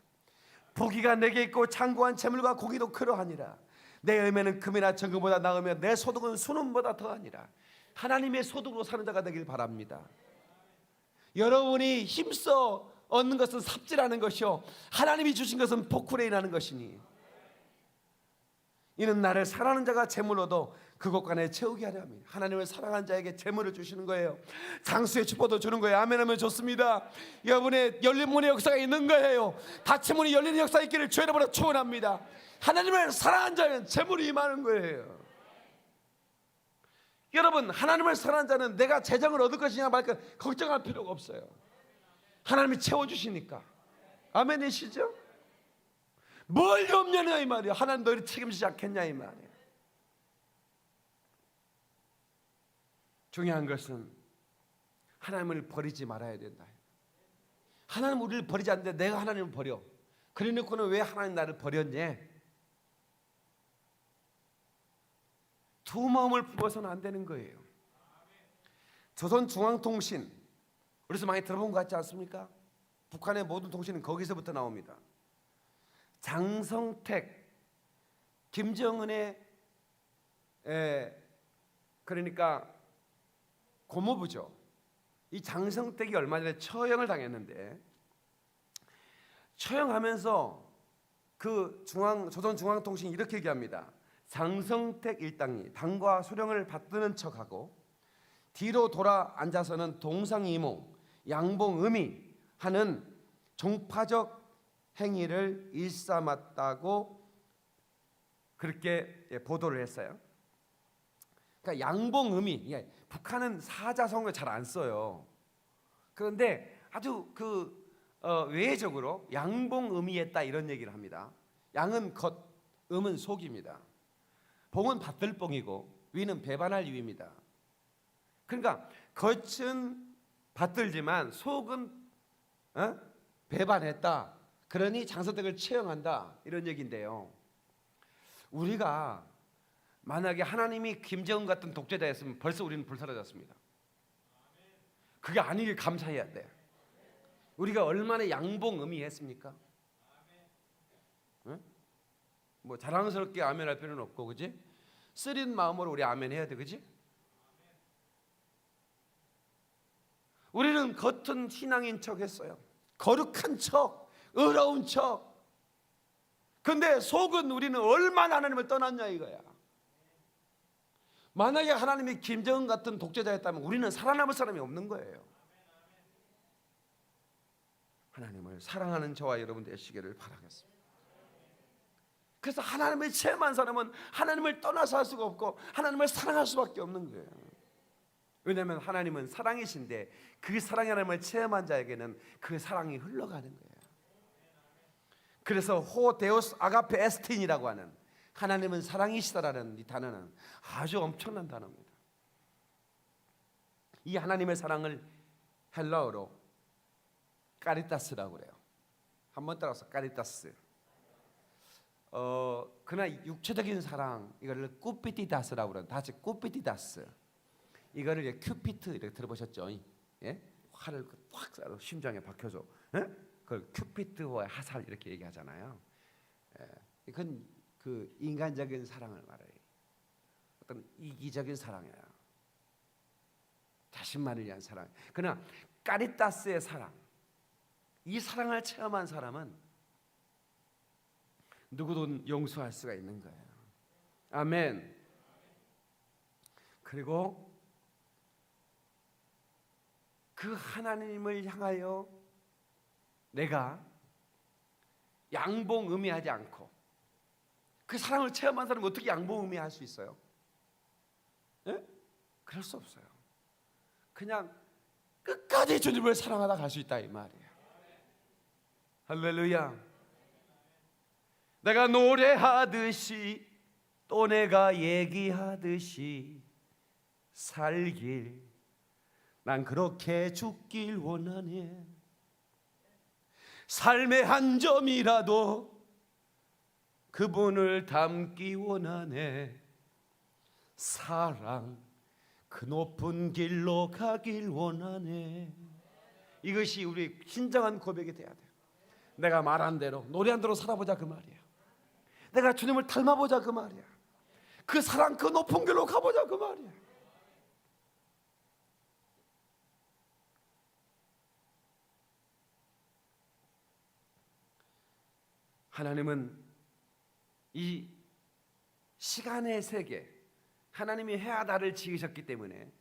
부귀가 내게 있고 창고한 재물과 고기도 그러하니라. 내 열매는 금이나 정금보다 나으며 내 소득은 순음보다 더하니라. 하나님의 소득으로 사는 자가 되길 바랍니다. 여러분이 힘써 얻는 것은 삽질하는 것이요 하나님이 주신 것은 복으로 인하는 것이니, 이는 나를 사랑하는 자가 재물로도 그곳과 내 채우게 하려 합니다. 하나님을 사랑하는 자에게 재물을 주시는 거예요. 장수의 축복도 주는 거예요. 아멘하면 좋습니다. 여러분의 열린 문의 역사가 있는 거예요. 닫힌 문이 열리는 역사 있기를 주의 이름으로 축원합니다. 하나님을 사랑하는 자는 재물이 임하는 거예요. 여러분, 하나님을 사랑하는 자는 내가 재정을 얻을 것이냐 말까 걱정할 필요가 없어요. 하나님이 채워주시니까. 아멘이시죠? 뭘 염려냐 이 말이에요. 하나님 너희를 책임지지 않겠냐 이 말이에요. 중요한 것은 하나님을 버리지 말아야 된다. 하나님 우리를 버리지 않는데 내가 하나님을 버려. 그래놓고는 왜 하나님 나를 버렸냐? 두 마음을 품어서는 안 되는 거예요. 조선중앙통신, 우리서 많이 들어본 것 같지 않습니까? 북한의 모든 통신은 거기서부터 나옵니다. 장성택, 김정은의 그러니까 고모부죠. 이 장성택이 얼마 전에 처형을 당했는데, 처형하면서 그 조선중앙통신이 이렇게 얘기합니다. 장성택 일당이 당과 수령을 받드는 척하고 뒤로 돌아 앉아서는 동상이몽, 양봉음이 하는 종파적 행위를 일삼았다고 그렇게 보도를 했어요. 그러니까 양봉음이, 북한은 사자성어를 잘 안 써요. 그런데 아주 외적으로 양봉음이했다 이런 얘기를 합니다. 양은 겉, 음은 속입니다. 봉은 받들봉이고 위는 배반할 위입니다. 그러니까 겉은 받들지만 속은 배반했다. 그러니 장성택을 처형한다 이런 얘기인데요. 우리가 만약에 하나님이 김정은 같은 독재자였으면 벌써 우리는 불사라졌습니다. 그게 아니길 감사해야 돼. 우리가 얼마나 양봉음이했습니까? 뭐 자랑스럽게 아멘할 필요는 없고, 그지? 쓰린 마음으로 우리 아멘해야 돼, 그지? 우리는 겉은 신앙인 척 했어요. 거룩한 척, 의로운 척. 근데 속은 우리는 얼마나 하나님을 떠났냐 이거야. 만약에 하나님이 김정은 같은 독재자였다면 우리는 살아남을 사람이 없는 거예요. 하나님을 사랑하는 저와 여러분 되시기를 바라겠습니다. 그래서 하나님을 체험한 사람은 하나님을 떠나서 할 수가 없고 하나님을 사랑할 수밖에 없는 거예요. 왜냐하면 하나님은 사랑이신데 그 사랑의 하나님을 체험한 자에게는 그 사랑이 흘러가는 거예요. 그래서 호 데우스 아가페 에스틴이라고 하는 하나님은 사랑이시다라는 이 단어는 아주 엄청난 단어입니다. 이 하나님의 사랑을 헬라어로 까리타스라고 그래요. 한번 따라서 까리타스. 그러나 육체적인 사랑 이거를 꾸피티다스라고 그래요. 다시 꾸피티다스. 이거를 큐피트 이렇게 들어보셨죠? 예? 활을 확 쏴서 심장에 박혀서, 예? 그걸 큐피트와 하살 이렇게 얘기하잖아요. 예. 이건 그 인간적인 사랑을 말해요. 어떤 이기적인 사랑이에요. 자신만을 위한 사랑. 그러나 까리타스의 사랑, 이 사랑을 체험한 사람은 누구든 용서할 수가 있는 거예요. 아멘. 그리고 그 하나님을 향하여 내가 양봉의미하지 않고 그 사랑을 체험한 사람이 어떻게 양봉의미할 수 있어요? 예? 그럴 수 없어요. 그냥 끝까지 주님을 사랑하다 갈 수 있다 이 말이에요. 할렐루야. 내가 노래하듯이 또 내가 얘기하듯이 살길 난 그렇게 죽길 원하네. 삶의 한 점이라도 그분을 담기 원하네. 사랑 그 높은 길로 가길 원하네. 이것이 우리 진정한 고백이 돼야 돼요. 내가 말한 대로 노래한 대로 살아보자 그 말이에요. 내가 주님을 닮아보자 그 말이야. 그 사랑 그 높은 길로 가보자 그 말이야. 하나님은 이 시간의 세계, 하나님이 해와 달을 지으셨기 때문에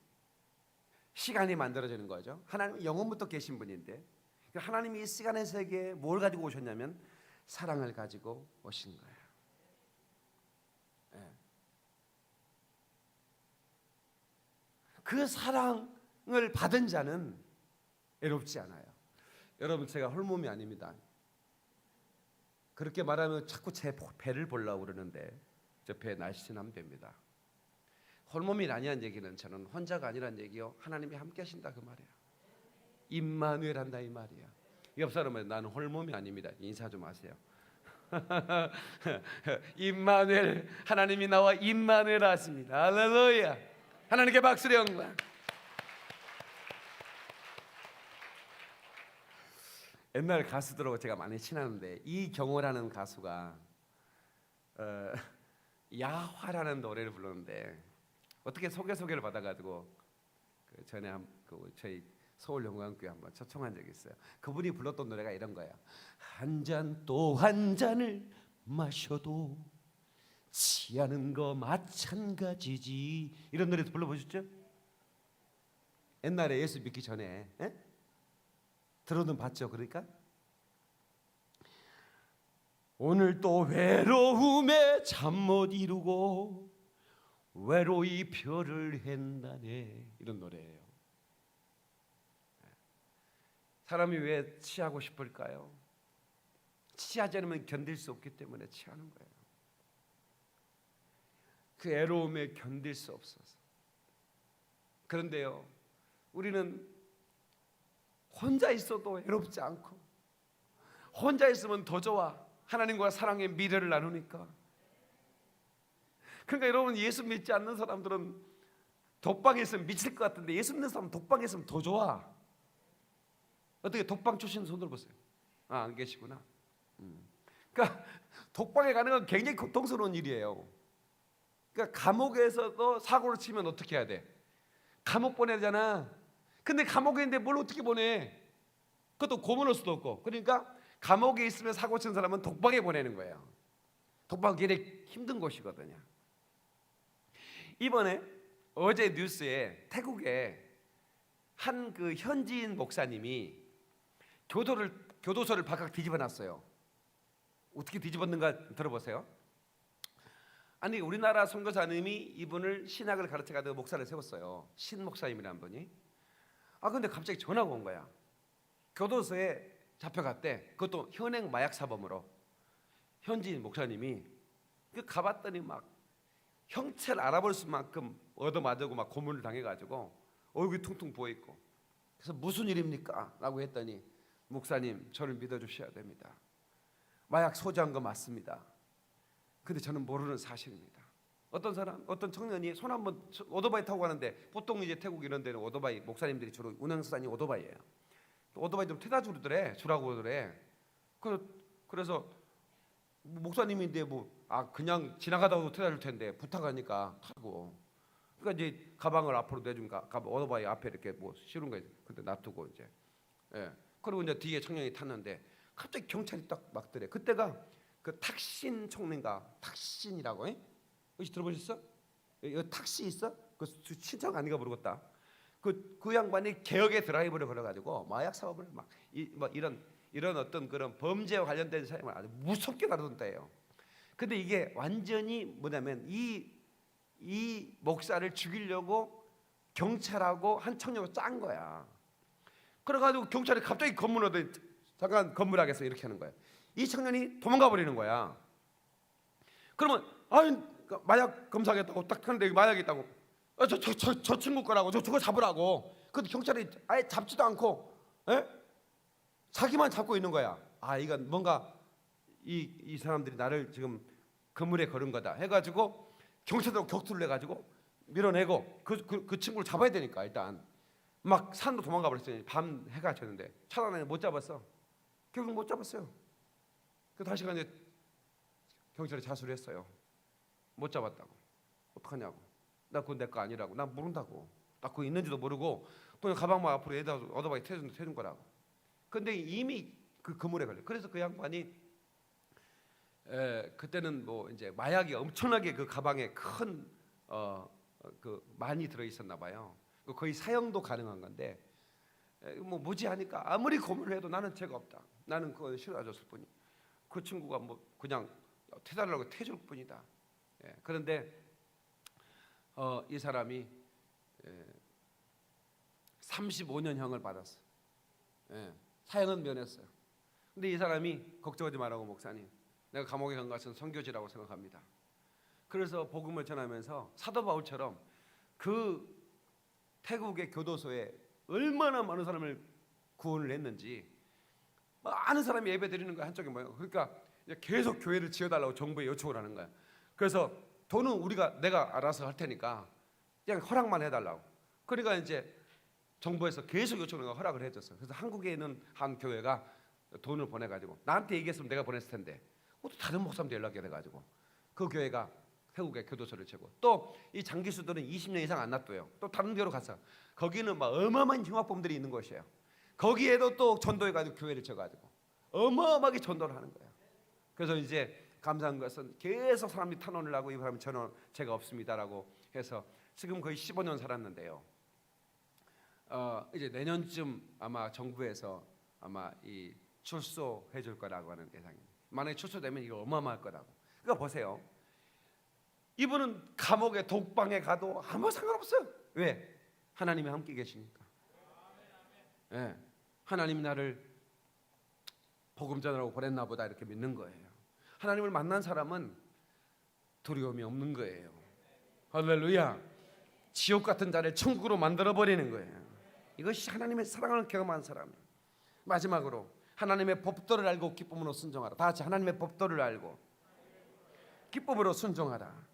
시간이 만들어지는 거죠. 하나님이 영원부터 계신 분인데 하나님이 이 시간의 세계에 뭘 가지고 오셨냐면 사랑을 가지고 오신 거예요. 그 사랑을 받은 자는 외롭지 않아요. 여러분 제가 홀몸이 아닙니다. 그렇게 말하면 자꾸 제 배를 보려고 그러는데 저 배 날씬하면 됩니다. 홀몸이 아니란 얘기는 저는 혼자가 아니란 얘기요. 하나님이 함께 하신다 그 말이에요. 임마누엘 한다 이 말이에요. 옆 사람은 나는 홀몸이 아닙니다. 인사 좀 하세요. 임마누엘 하나님이 나와 임마누엘 하십니다. 할렐루야. 하나님께 박수를 영광. 옛날 가수들하고 제가 많이 친하는데 이경호라는 가수가 야화라는 노래를 부르는데 어떻게 소개를 받아가지고 그 전에 저희 서울영광교회 한번 초청한 적이 있어요. 그분이 불렀던 노래가 이런 거예요. 한 잔 또 한 잔을 마셔도 취하는 거 마찬가지지. 이런 노래 불러보셨죠? 옛날에 예수 믿기 전에 들어는 봤죠. 그러니까 오늘 또 외로움에 잠 못 이루고 외로이 별을 했다네. 이런 노래예요. 사람이 왜 취하고 싶을까요? 취하지 않으면 견딜 수 없기 때문에 취하는 거예요. 그 애로움에 견딜 수 없어서. 그런데요, 우리는 혼자 있어도 외롭지 않고 혼자 있으면 더 좋아. 하나님과 사랑의 미래를 나누니까. 그러니까 여러분 예수 믿지 않는 사람들은 독방에 있으면 미칠 것 같은데 예수 믿는 사람은 독방에 있으면 더 좋아. 어떻게 독방 출신 손 들어보세요. 안 계시구나. 그러니까 독방에 가는 건 굉장히 고통스러운 일이에요. 그러니까 감옥에서도 사고를 치면 어떻게 해야 돼? 감옥 보내잖아. 근데 감옥에 있는데 뭘 어떻게 보내? 그것도 고문할 수도 없고. 그러니까 감옥에 있으면 사고 친 사람은 독방에 보내는 거예요. 독방은 굉장히 힘든 곳이거든요. 이번에 어제 뉴스에 태국에 한 그 현지인 목사님이 교도소를 바깥 뒤집어놨어요. 어떻게 뒤집었는가 들어보세요. 아니, 우리나라 선교사님이 이분을 신학을 가르쳐가지고 목사를 세웠어요. 신 목사님이라는 분이. 근데 갑자기 전화가 온 거야. 교도소에 잡혀갔대. 그것도 현행 마약 사범으로. 현지인 목사님이 가봤더니 막 형체를 알아볼 수만큼 얻어맞고 막 고문을 당해가지고 얼굴이 퉁퉁 부어있고. 그래서 무슨 일입니까? 라고 했더니 목사님, 저를 믿어주셔야 됩니다. 마약 소지한 거 맞습니다. 근데 저는 모르는 사실입니다. 어떤 청년이 손 한번 오토바이 타고 가는데, 보통 이제 태국 이런 데는 오토바이 목사님들이 주로 운행수단이 오토바이예요. 오토바이 좀 태다 주라고 그러더래. 그래서 목사님인데 그냥 지나가다가도 태다 줄 텐데 부탁하니까 타고. 그러니까 이제 가방을 앞으로 내준가, 오토바이 앞에 이렇게 씌운 거예요. 근데 놔두고 이제. 그리고 이제 뒤에 청년이 탔는데 갑자기 경찰이 딱 막더래. 그때가 그 탁신 총리인가, 탁신이라고, 혹시 들어보셨어? 이거 탁시 있어? 그 친척 아닌가 모르겠다. 그 양반이 개혁의 드라이브를 걸어가지고 마약 사업을 이런 어떤 그런 범죄와 관련된 사람을 아주 무섭게 다루던데요. 근데 이게 완전히 뭐냐면 이 목사를 죽이려고 경찰하고 한 청년을 짠 거야. 그래가지고 경찰이 갑자기 검문을 하더니 잠깐 검문하겠어 이렇게 하는 거야. 이 청년이 도망가 버리는 거야. 그러면 마약 검사하겠다고 딱 하는데 마약이 있다고. 저 친구 거라고, 저거 잡으라고. 근데 경찰이 아예 잡지도 않고, 자기만 잡고 있는 거야. 이건 뭔가 이 사람들이 나를 지금 그물에 걸은 거다 해가지고 경찰도 격투를 해가지고 밀어내고 그 친구를 잡아야 되니까 일단 막 산으로 도망가 버렸어요. 밤 해가 졌는데 찾아내는데 못 잡았어. 결국 못 잡았어요. 다시 이제 경찰이 자수를 했어요. 못 잡았다고. 어떡하냐고. 나 그건 내 거 아니라고. 난 모른다고. 나 그거 있는지도 모르고 또 가방만 앞으로 얘다 오토바이 태준 거라고. 근데 이미 그 그물에 걸려. 그래서 그 양반이 그때는 이제 마약이 엄청나게 그 가방에 큰 많이 들어 있었나 봐요. 거의 사형도 가능한 건데 뭐지 하니까 아무리 고민을 해도 나는 죄가 없다. 나는 그거 싫어졌을 뿐이. 그 친구가 그냥 태달라고 태줄 뿐이다. 그런데 이 사람이 35년형을 받았어. 사형은 면했어요. 근데 이 사람이 걱정하지 말라고, 목사님, 내가 감옥에 간 것은 선교지라고 생각합니다. 그래서 복음을 전하면서 사도 바울처럼 그 태국의 교도소에 얼마나 많은 사람을 구원을 했는지 많은 사람이 예배 드리는 거야. 한쪽에 모여. 그러니까 계속 교회를 지어달라고 정부에 요청을 하는 거야. 그래서 돈은 내가 알아서 할 테니까 그냥 허락만 해달라고. 그러니까 이제 정부에서 계속 요청을 하고 허락을 해줬어. 그래서 한국에 있는 한 교회가 돈을 보내가지고, 나한테 얘기했으면 내가 보냈을 텐데 또 다른 목사님도 연락이 돼가지고 그 교회가 태국의 교도소를 채고, 또 이 장기수들은 20년 이상 안 놔둬요. 또 다른 교회로 가서 거기는 막 어마어마한 흉악범들이 있는 곳이에요. 거기에도 또 전도해가지고 교회를 쳐가지고 어마어마하게 전도를 하는 거예요. 그래서 이제 감사한 것은 계속 사람들이 탄원을 하고, 이 사람이 저는 죄가 없습니다라고 해서 지금 거의 15년 살았는데요. 이제 내년쯤 아마 정부에서 아마 이 출소해 줄 거라고 하는 예상입니다. 만약에 출소되면 이거 어마어마할 거라고. 그러니까 보세요. 이분은 감옥에 독방에 가도 아무 상관없어요. 왜? 하나님이 함께 계시니까. 하나님이 나를 복음 전하라고 보냈나 보다 이렇게 믿는 거예요. 하나님을 만난 사람은 두려움이 없는 거예요. 할렐루야. 지옥 같은 자를 천국으로 만들어 버리는 거예요. 이것이 하나님의 사랑을 경험한 사람이에요. 마지막으로 하나님의 법도를 알고 기쁨으로 순종하라. 다 같이 하나님의 법도를 알고 기쁨으로 순종하라.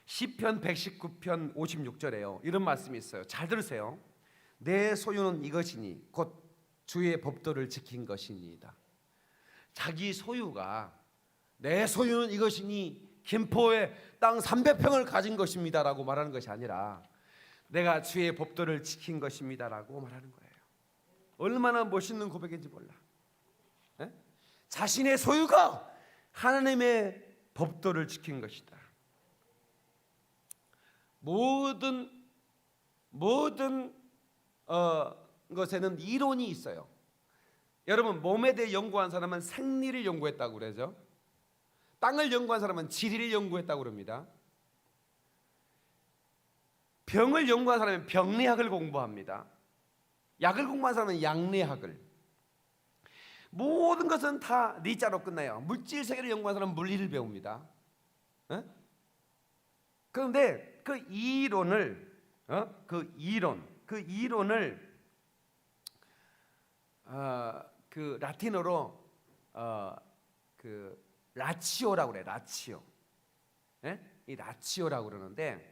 시편 119편 56절에요. 이런 말씀이 있어요. 잘 들으세요. 내 소유는 이것이니 곧 주의 법도를 지킨 것이니이다. 자기 소유가, 내 소유는 이것이니 김포에 땅 300평을 가진 것입니다라고 말하는 것이 아니라 내가 주의 법도를 지킨 것입니다라고 말하는 거예요. 얼마나 멋있는 고백인지 몰라. 에? 자신의 소유가 하나님의 법도를 지킨 것이다. 모든 것에는 이론이 있어요. 여러분, 몸에 대해 연구한 사람은 생리를 연구했다고 그러죠. 땅을 연구한 사람은 지리를 연구했다고 그럽니다. 병을 연구한 사람은 병리학을 공부합니다. 약을 공부한 사람은 약리학을. 모든 것은 다 리자로 끝나요. 물질 세계를 연구한 사람은 물리를 배웁니다. 에? 그런데 그 이론을 그 라틴어로 그 라치오라고 그래. 라치오. 예? 이 라치오라고 그러는데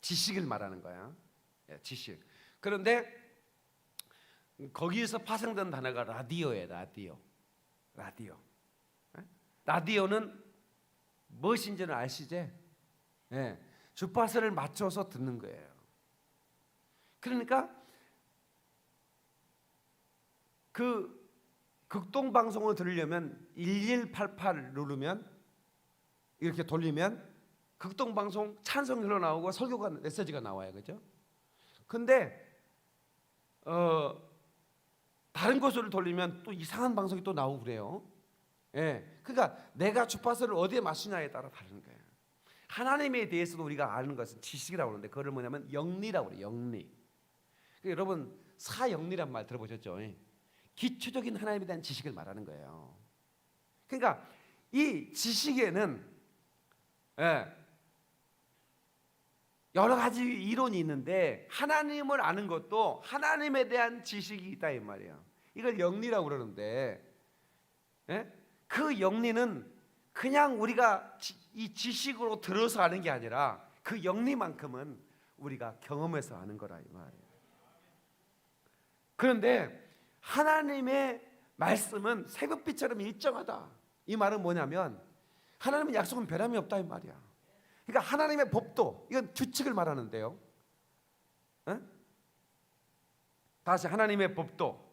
지식을 말하는 거야. 예, 지식. 그런데 거기에서 파생된 단어가 라디오예요. 라디오. 예? 라디오는 무엇인지는 아시죠? 예, 주파수를 맞춰서 듣는 거예요. 그러니까 그 극동방송을 들으려면 1188 누르면 이렇게 돌리면 극동방송 찬송이 흘러나오고 설교가 메시지가 나와요. 그죠? 근데 다른 곳을 돌리면 또 이상한 방송이 또 나오고 그래요. 예, 그러니까 내가 주파수를 어디에 맞추냐에 따라 다른 거예요. 하나님에 대해서도 우리가 아는 것은 지식이라고 하는데 그걸 뭐냐면 영리라고 그래요. 영리. 그러니까 여러분 사영리란 말 들어보셨죠? 기초적인 하나님에 대한 지식을 말하는 거예요. 그러니까 이 지식에는 여러 가지 이론이 있는데 하나님을 아는 것도 하나님에 대한 지식이 있다 이 말이에요. 이걸 영리라고 그러는데 그 영리는 그냥 우리가 이 지식으로 들어서 아는 게 아니라 그 영리만큼은 우리가 경험해서 아는 거라 이 말이에요. 그런데 하나님의 말씀은 새벽빛처럼 일정하다. 이 말은 뭐냐면 하나님의 약속은 변함이 없다 이 말이야. 그러니까 하나님의 법도 이건 규칙을 말하는데요. 다시 하나님의 법도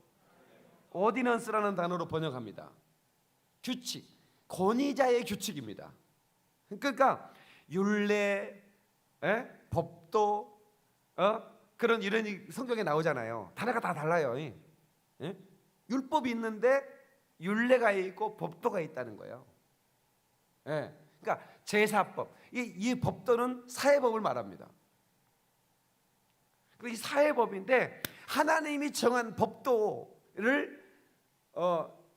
오디넌스라는 단어로 번역합니다. 규칙, 권위자의 규칙입니다. 그러니까 율례, 법도, 그런 이런 성경에 나오잖아요. 단어가 다 달라요. 율법이 있는데 율례가 있고 법도가 있다는 거예요. 그러니까 제사법, 이 법도는 사회법을 말합니다. 이 사회법인데 하나님이 정한 법도를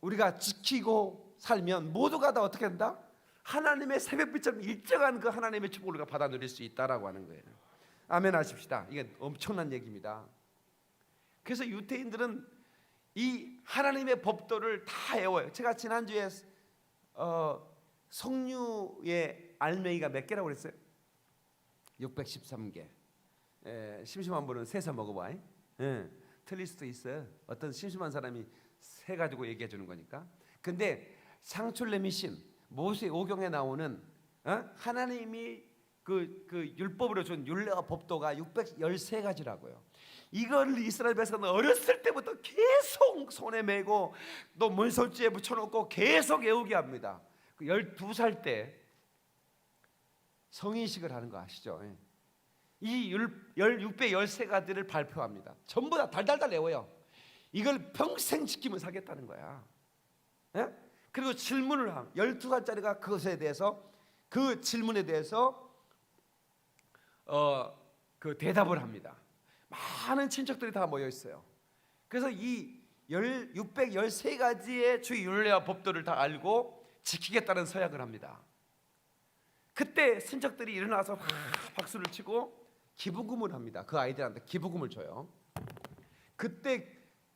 우리가 지키고 살면 모두가 다 어떻게 한다? 하나님의 새벽빛처럼 일정한 그 하나님의 축복을 우리가 받아 누릴 수 있다라고 하는 거예요. 아멘 하십시다. 이게 엄청난 얘기입니다. 그래서 유대인들은 이 하나님의 법도를 다 외워요. 제가 지난주에 석류의 알맹이가 몇 개라고 그랬어요? 613개. 심심한 분은 세서 먹어봐. 틀릴 수도 있어요. 어떤 심심한 사람이 세 가지고 얘기해 주는 거니까. 근데 상출레미신 모세 오경에 나오는 하나님이 그 율법으로 준 율례와 법도가 613가지라고요. 이걸 이스라엘 백성은 어렸을 때부터 계속 손에 메고 또 문설주에 붙여놓고 계속 외우게 합니다. 12살 때 성인식을 하는 거 아시죠? 이 613가지를 발표합니다. 전부 다 달달달 외워요. 이걸 평생 지키면 살겠다는 거야. 그리고 질문을 함. 12살짜리가 그것에 대해서 그 질문에 대해서 그 대답을 합니다. 많은 친척들이 다 모여 있어요. 그래서 이 613가지의 주의 율례와 법도를 다 알고 지키겠다는 서약을 합니다. 그때 친척들이 일어나서 박수를 치고 기부금을 합니다. 그 아이들한테 기부금을 줘요. 그때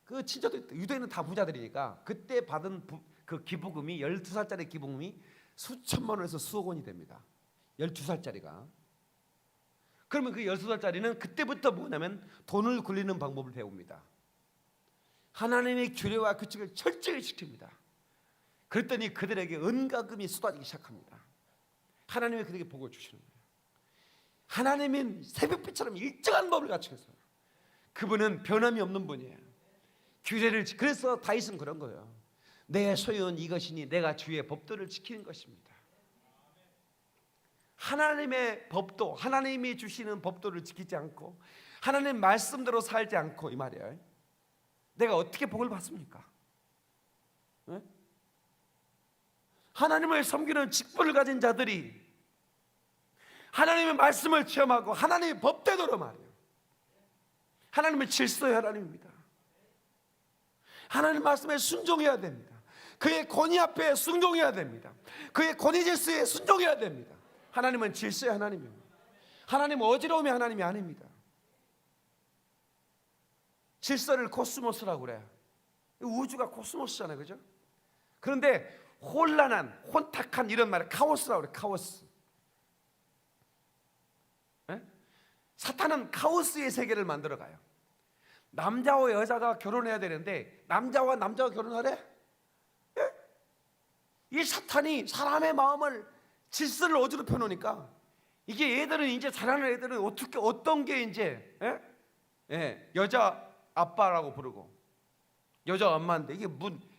그 친척들 유대인은 다 부자들이니까 그때 받은 그 기부금이 12살짜리 기부금이 수천만 원에서 수억 원이 됩니다. 12살짜리가. 그러면 그 12살짜리는 그때부터 뭐냐면 돈을 굴리는 방법을 배웁니다. 하나님의 규례와 규칙을 철저히 지킵니다. 그랬더니 그들에게 은가금이 쏟아지기 시작합니다. 하나님이 그들에게 복을 주시는 거예요. 하나님은 새벽빛처럼 일정한 법을 갖추셔서 그분은 변함이 없는 분이에요. 규례를 그래서 다윗은 그런 거예요. 내 소유는 이것이니 내가 주의 법도를 지키는 것입니다. 하나님의 법도, 하나님이 주시는 법도를 지키지 않고 하나님 말씀대로 살지 않고, 이 말이에요. 내가 어떻게 복을 받습니까? 네? 하나님을 섬기는 직분을 가진 자들이 하나님의 말씀을 체험하고 하나님의 법대로 말이에요. 하나님의 질서의 하나님입니다. 하나님 말씀에 순종해야 됩니다. 그의 권위 앞에 순종해야 됩니다. 그의 권위 질서에 순종해야 됩니다. 하나님은 질서의 하나님입니다. 하나님은 어지러움의 하나님이 아닙니다. 질서를 코스모스라고 그래요. 우주가 코스모스잖아요, 그죠? 그런데 혼란한, 혼탁한 이런 말을 카오스라고 그래요. 카오스. 네? 사탄은 카오스의 세계를 만들어가요. 남자와 여자가 결혼해야 되는데 남자와 남자가 결혼하래? 네? 이 사탄이 사람의 마음을, 질서를 어지럽혀 놓으니까 이게 애들은 이제 자라는 애들은 어떻게 어떤 게 이제 여자 아빠라고 부르고 여자 엄마인데 이게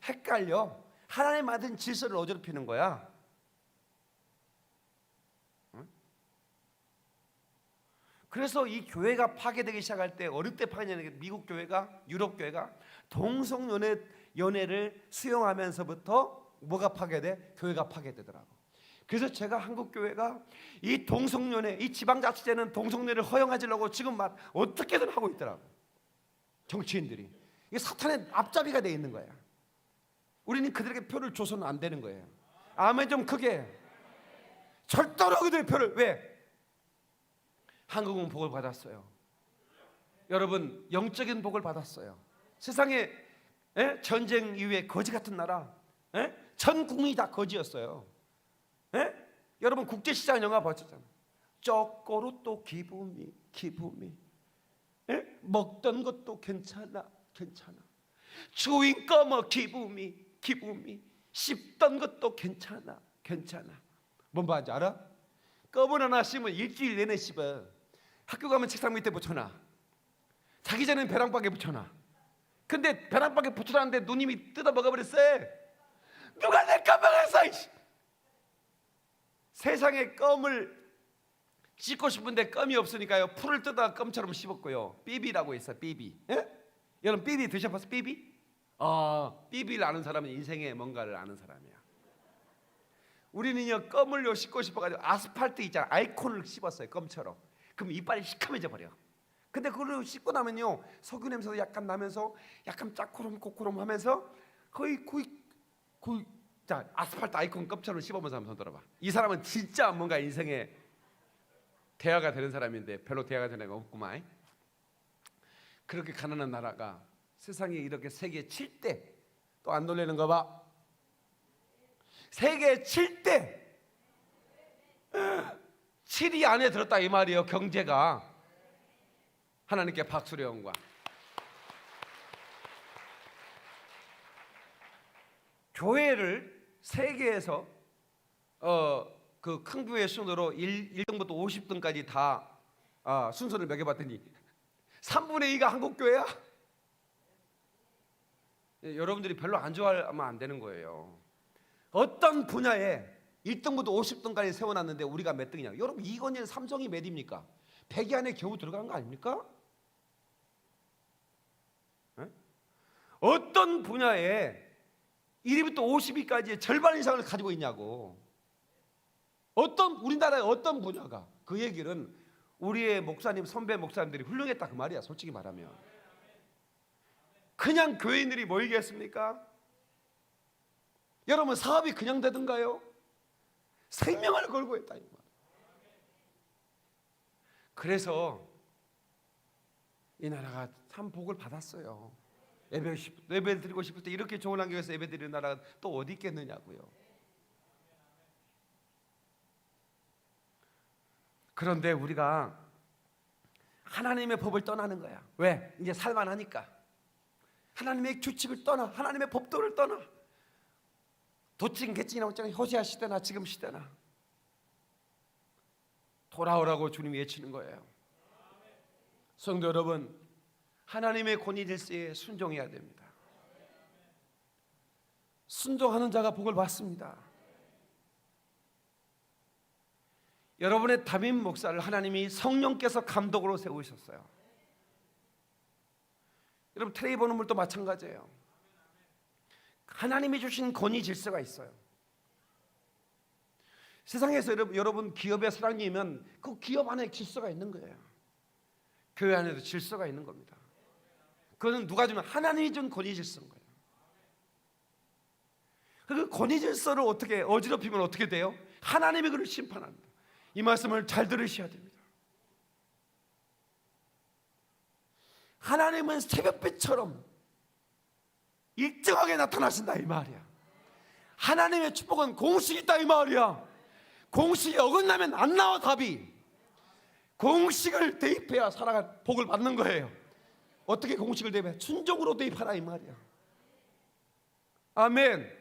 헷갈려. 하나님 만든 질서를 어지럽히는 거야. 그래서 이 교회가 파괴되기 시작할 때, 어릴 때 파괴되는 게 미국 교회가, 유럽 교회가 동성연애를 수용하면서부터 뭐가 파괴돼? 교회가 파괴되더라고. 그래서 제가 한국 교회가 이 동성연애, 이 지방자치제는 동성연애를 허용하려고 지금 막 어떻게든 하고 있더라고. 정치인들이. 이게 사탄의 앞잡이가 돼 있는 거야. 우리는 그들에게 표를 줘서는 안 되는 거예요. 아멘 좀 크게. 절대로 그들의 표를, 왜? 한국은 복을 받았어요. 여러분, 영적인 복을 받았어요. 세상에 전쟁 이후에 거지 같은 나라, 전 국민이 다 거지였어요. 여러분 국제시장 영화 보셨잖아요. 쪼꼬로 또 기분이 먹던 것도 괜찮아. 주인꺼머 기분이 씹던 것도 괜찮아. 뭔 말인지 알아? 껌을 하나 씹으면 일주일 내내 씹어. 학교 가면 책상 밑에 붙여놔. 자기 전에는 벼랑박에 붙여놔. 근데 벼랑박에 붙여놨는데 누님이 뜯어 먹어버렸어. 누가 내 껌을 했어. 세상에 껌을 씹고 싶은데 껌이 없으니까요, 풀을 뜯어 껌처럼 씹었고요. 삐비라고 있어요. 삐비. 여러분 삐비 드셔봤어요? 삐비? 삐비를 아는 사람은 인생에 뭔가를 아는 사람이야. 우리는요, 껌을요 씹고 싶어가지고 아스팔트 있잖아, 아이콘을 씹었어요. 껌처럼. 그럼 이빨이 시커매져 버려. 근데 그걸 씹고 나면요, 석유 냄새도 약간 나면서 약간 짜코롬 하면서 거의 자, 아스팔트 아이콘 껌처럼 씹어보면서 한번 손 들어봐. 이 사람은 진짜 뭔가 인생에 대화가 되는 사람인데 별로 대화가 되는 거 없구만. 그렇게 가난한 나라가 세상에 이렇게 세계 7대, 또 안 놀래는 거 봐. 세계 7대 7위 안에 들었다 이 말이에요. 경제가. 하나님께 박수를 영광. 교회를 세계에서 그 큰 교회 순으로 1등부터 50등까지 다 순서를 매겨봤더니 3분의 2가 한국 교회야. 여러분들이 별로 안 좋아하면 안 되는 거예요. 어떤 분야에 1등부터 50등까지 세워놨는데 우리가 몇 등이냐? 여러분, 이건희, 삼성이 몇 위입니까? 100위 안에 겨우 들어간 거 아닙니까? 어떤 분야에 1위부터 50위까지의 절반 이상을 가지고 있냐고. 우리나라의 어떤 분야가. 그 얘기는 우리의 목사님, 선배 목사님들이 훌륭했다 그 말이야, 솔직히 말하면. 그냥 교인들이 모이겠습니까? 여러분, 사업이 그냥 되던가요? 생명을 걸고 했다 이 말. 그래서 이 나라가 참 복을 받았어요. 예배 드리고 싶을 때 이렇게 좋은 환경에서 예배 드리는 나라가 또 어디 있겠느냐고요. 그런데 우리가 하나님의 법을 떠나는 거야. 왜? 이제 살만하니까. 하나님의 규칙을 떠나, 하나님의 법도를 떠나. 도찐 개찐이라고 했잖아요. 호세아 시대나 지금 시대나 돌아오라고 주님이 외치는 거예요. 성도 여러분, 하나님의 권위 질서에 순종해야 됩니다. 순종하는 자가 복을 받습니다. 여러분의 담임 목사를 하나님이 성령께서 감독으로 세우셨어요. 여러분, 텔레비 보는 분도 마찬가지예요. 하나님이 주신 권위 질서가 있어요. 세상에서 여러분 기업의 사장님이면 그 기업 안에 질서가 있는 거예요. 교회 안에도 질서가 있는 겁니다. 그거는 누가 주면 하나님이 준 권위 질서인 거예요. 그 권위 질서를 어떻게 어지럽히면 어떻게 돼요? 하나님이 그를 심판합니다. 이 말씀을 잘 들으셔야 됩니다. 하나님은 새벽빛처럼 일정하게 나타나신다 이 말이야. 하나님의 축복은 공식이 있다 이 말이야. 공식이 어긋나면 안 나와 답이. 공식을 대입해야 살아가 복을 받는 거예요. 어떻게 공식을 대입해? 순종으로 대입하라 이 말이야. 아멘.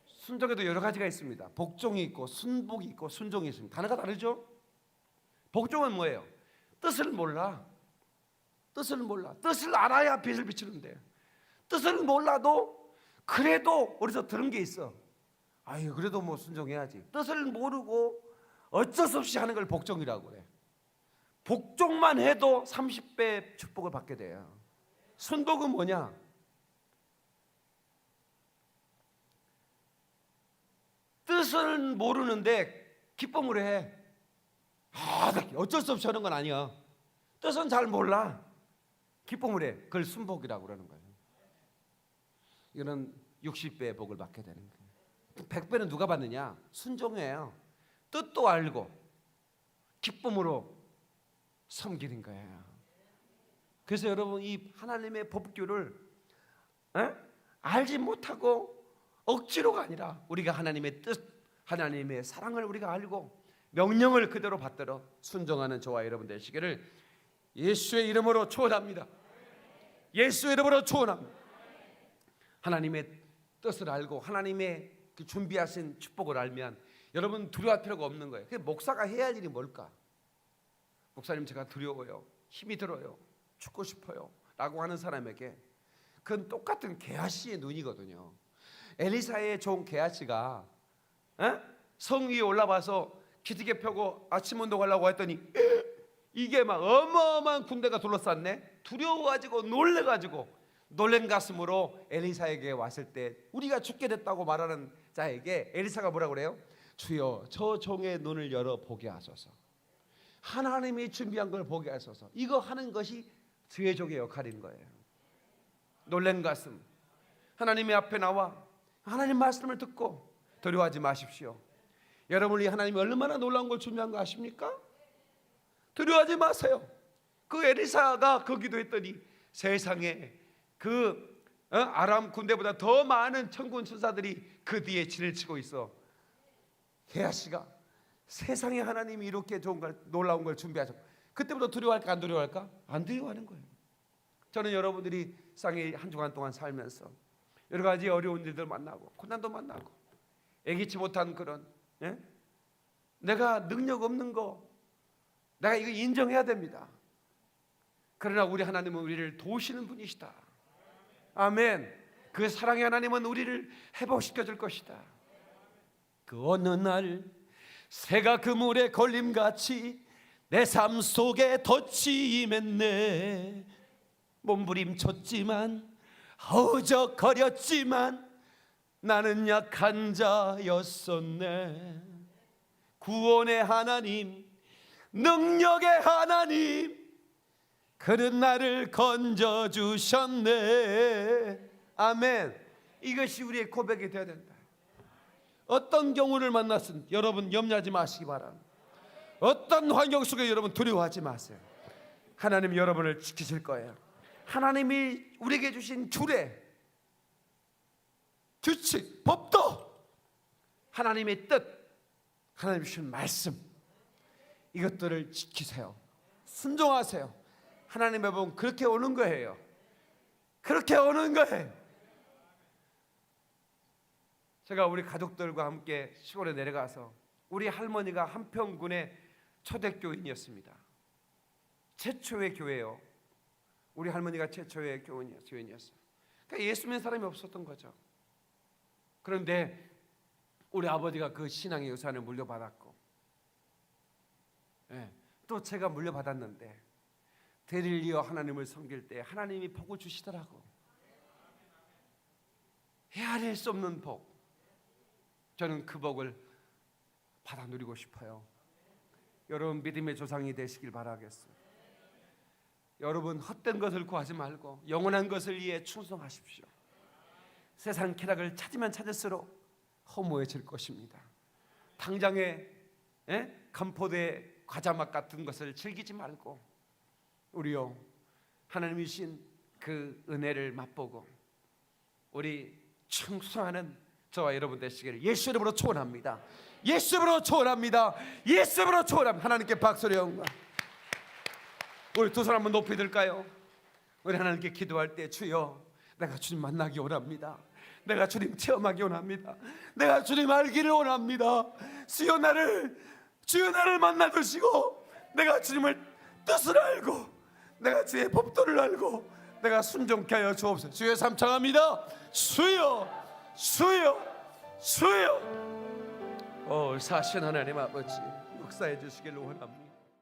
순종에도 여러 가지가 있습니다. 복종이 있고 순복이 있고 순종이 있습니다. 단어가 다르죠? 복종은 뭐예요? 뜻을 몰라. 뜻을 몰라. 뜻을 알아야 빛을 비추는데, 뜻을 몰라도 그래도 어디서 들은 게 있어. 아유, 그래도 뭐 순종해야지. 뜻을 모르고 어쩔 수 없이 하는 걸 복종이라고 그래. 복종만 해도 30배 축복을 받게 돼요. 순복은 뭐냐? 뜻을 모르는데 기쁨으로 해. 어쩔 수 없이 하는 건 아니야. 뜻은 잘 몰라. 기쁨으로 해. 그걸 순복이라고 그러는 거예요. 이거는 60배의 복을 받게 되는 거예요. 100배는 누가 받느냐? 순종이에요. 뜻도 알고 기쁨으로 섬기는 거예요. 그래서 여러분, 이 하나님의 법규를 알지 못하고 억지로가 아니라 우리가 하나님의 뜻, 하나님의 사랑을 우리가 알고 명령을 그대로 받들어 순종하는 저와 여러분 되시기를 예수의 이름으로 축원합니다. 예수의 이름으로 축원합니다. 하나님의 뜻을 알고 하나님의 그 준비하신 축복을 알면 여러분 두려워할 필요가 없는 거예요. 목사가 해야 할 일이 뭘까? 목사님, 제가 두려워요, 힘이 들어요, 죽고 싶어요 라고 하는 사람에게 그건 똑같은 게하시의 눈이거든요. 엘리사의 종 게하시가 성 위에 올라와서 기슭에 펴고 아침 운동하려고 했더니 이게 막 어마어마한 군대가 둘러쌌네. 두려워가지고 놀래가지고 놀란 가슴으로 엘리사에게 왔을 때 우리가 죽게 됐다고 말하는 자에게 엘리사가 뭐라고 그래요? 주여, 저 종의 눈을 열어 보게 하소서. 하나님이 준비한 걸 보게 하소서. 이거 하는 것이 주의 종의 역할인 거예요. 놀란 가슴, 하나님의 앞에 나와 하나님 말씀을 듣고 두려워하지 마십시오. 여러분이 하나님이 얼마나 놀라운 걸 준비한 거 아십니까? 두려워하지 마세요. 그 엘리사가 그 기도했더니 세상에 그 아람 군대보다 더 많은 천군 천사들이 그 뒤에 진을 치고 있어. 게하시가 세상에 하나님이 이렇게 좋은 걸, 놀라운 걸 준비하셨고, 그때부터 두려워할까 안 두려워할까? 안 두려워하는 거예요. 저는 여러분들이 세상에 한 주간 동안 살면서 여러 가지 어려운 일들 만나고 고난도 만나고 예기치 못한 그런 내가 능력 없는 거 내가 이거 인정해야 됩니다. 그러나 우리 하나님은 우리를 도우시는 분이시다. 아멘. 그 사랑의 하나님은 우리를 회복시켜 줄 것이다. 그 어느 날 새가 그물에 걸림같이 내 삶 속에 덫이 임했네. 몸부림쳤지만 허우적거렸지만 나는 약한 자였었네. 구원의 하나님, 능력의 하나님, 그는 나를 건져주셨네. 아멘. 이것이 우리의 고백이 되어야 된다. 어떤 경우를 만났든 여러분 염려하지 마시기 바랍니다. 어떤 환경 속에 여러분 두려워하지 마세요. 하나님 여러분을 지키실 거예요. 하나님이 우리에게 주신 주례, 규칙, 법도, 하나님의 뜻, 하나님 주신 말씀, 이것들을 지키세요. 순종하세요. 하나님의 복은 그렇게 오는 거예요. 그렇게 오는 거예요. 제가 우리 가족들과 함께 시골에 내려가서 우리 할머니가 한평군에 초대교인이었습니다. 최초의 교회요. 우리 할머니가 최초의 교인이었어요. 그러니까 예수 믿는 사람이 없었던 거죠. 그런데 우리 아버지가 그 신앙의 유산을 물려받았고, 또 제가 물려받았는데 대를 이어 하나님을 섬길 때 하나님이 복을 주시더라고. 헤아릴 수 없는 복. 저는 그 복을 받아 누리고 싶어요. 여러분 믿음의 조상이 되시길 바라겠어요. 여러분 헛된 것을 구하지 말고 영원한 것을 위해 충성하십시오. 세상 쾌락을 찾으면 찾을수록 허무해질 것입니다. 당장에 간포대 과자맛 같은 것을 즐기지 말고 우리요 하나님이 주신 그 은혜를 맛보고 우리 충성하는 저와 여러분 되시기를 예수 이름으로 축원합니다. 예수 이름으로 축원합니다. 예수 이름으로 축원합니다. 하나님께 박수를 영광. 우리 두 손 한번 높이 들까요? 우리 하나님께 기도할 때 주여 내가 주님 만나기 원합니다. 내가 주님 체험하기 원합니다. 내가 주님 알기를 원합니다. 주여 나를 만나주시고 내가 주님을 뜻을 알고 내가 주의 법도를 알고 내가 순종케 하여 주옵소서. 주여 삼창합니다. 주여 주여 주여. 사신 하나님 아버지 역사해 주시기를 원합니다.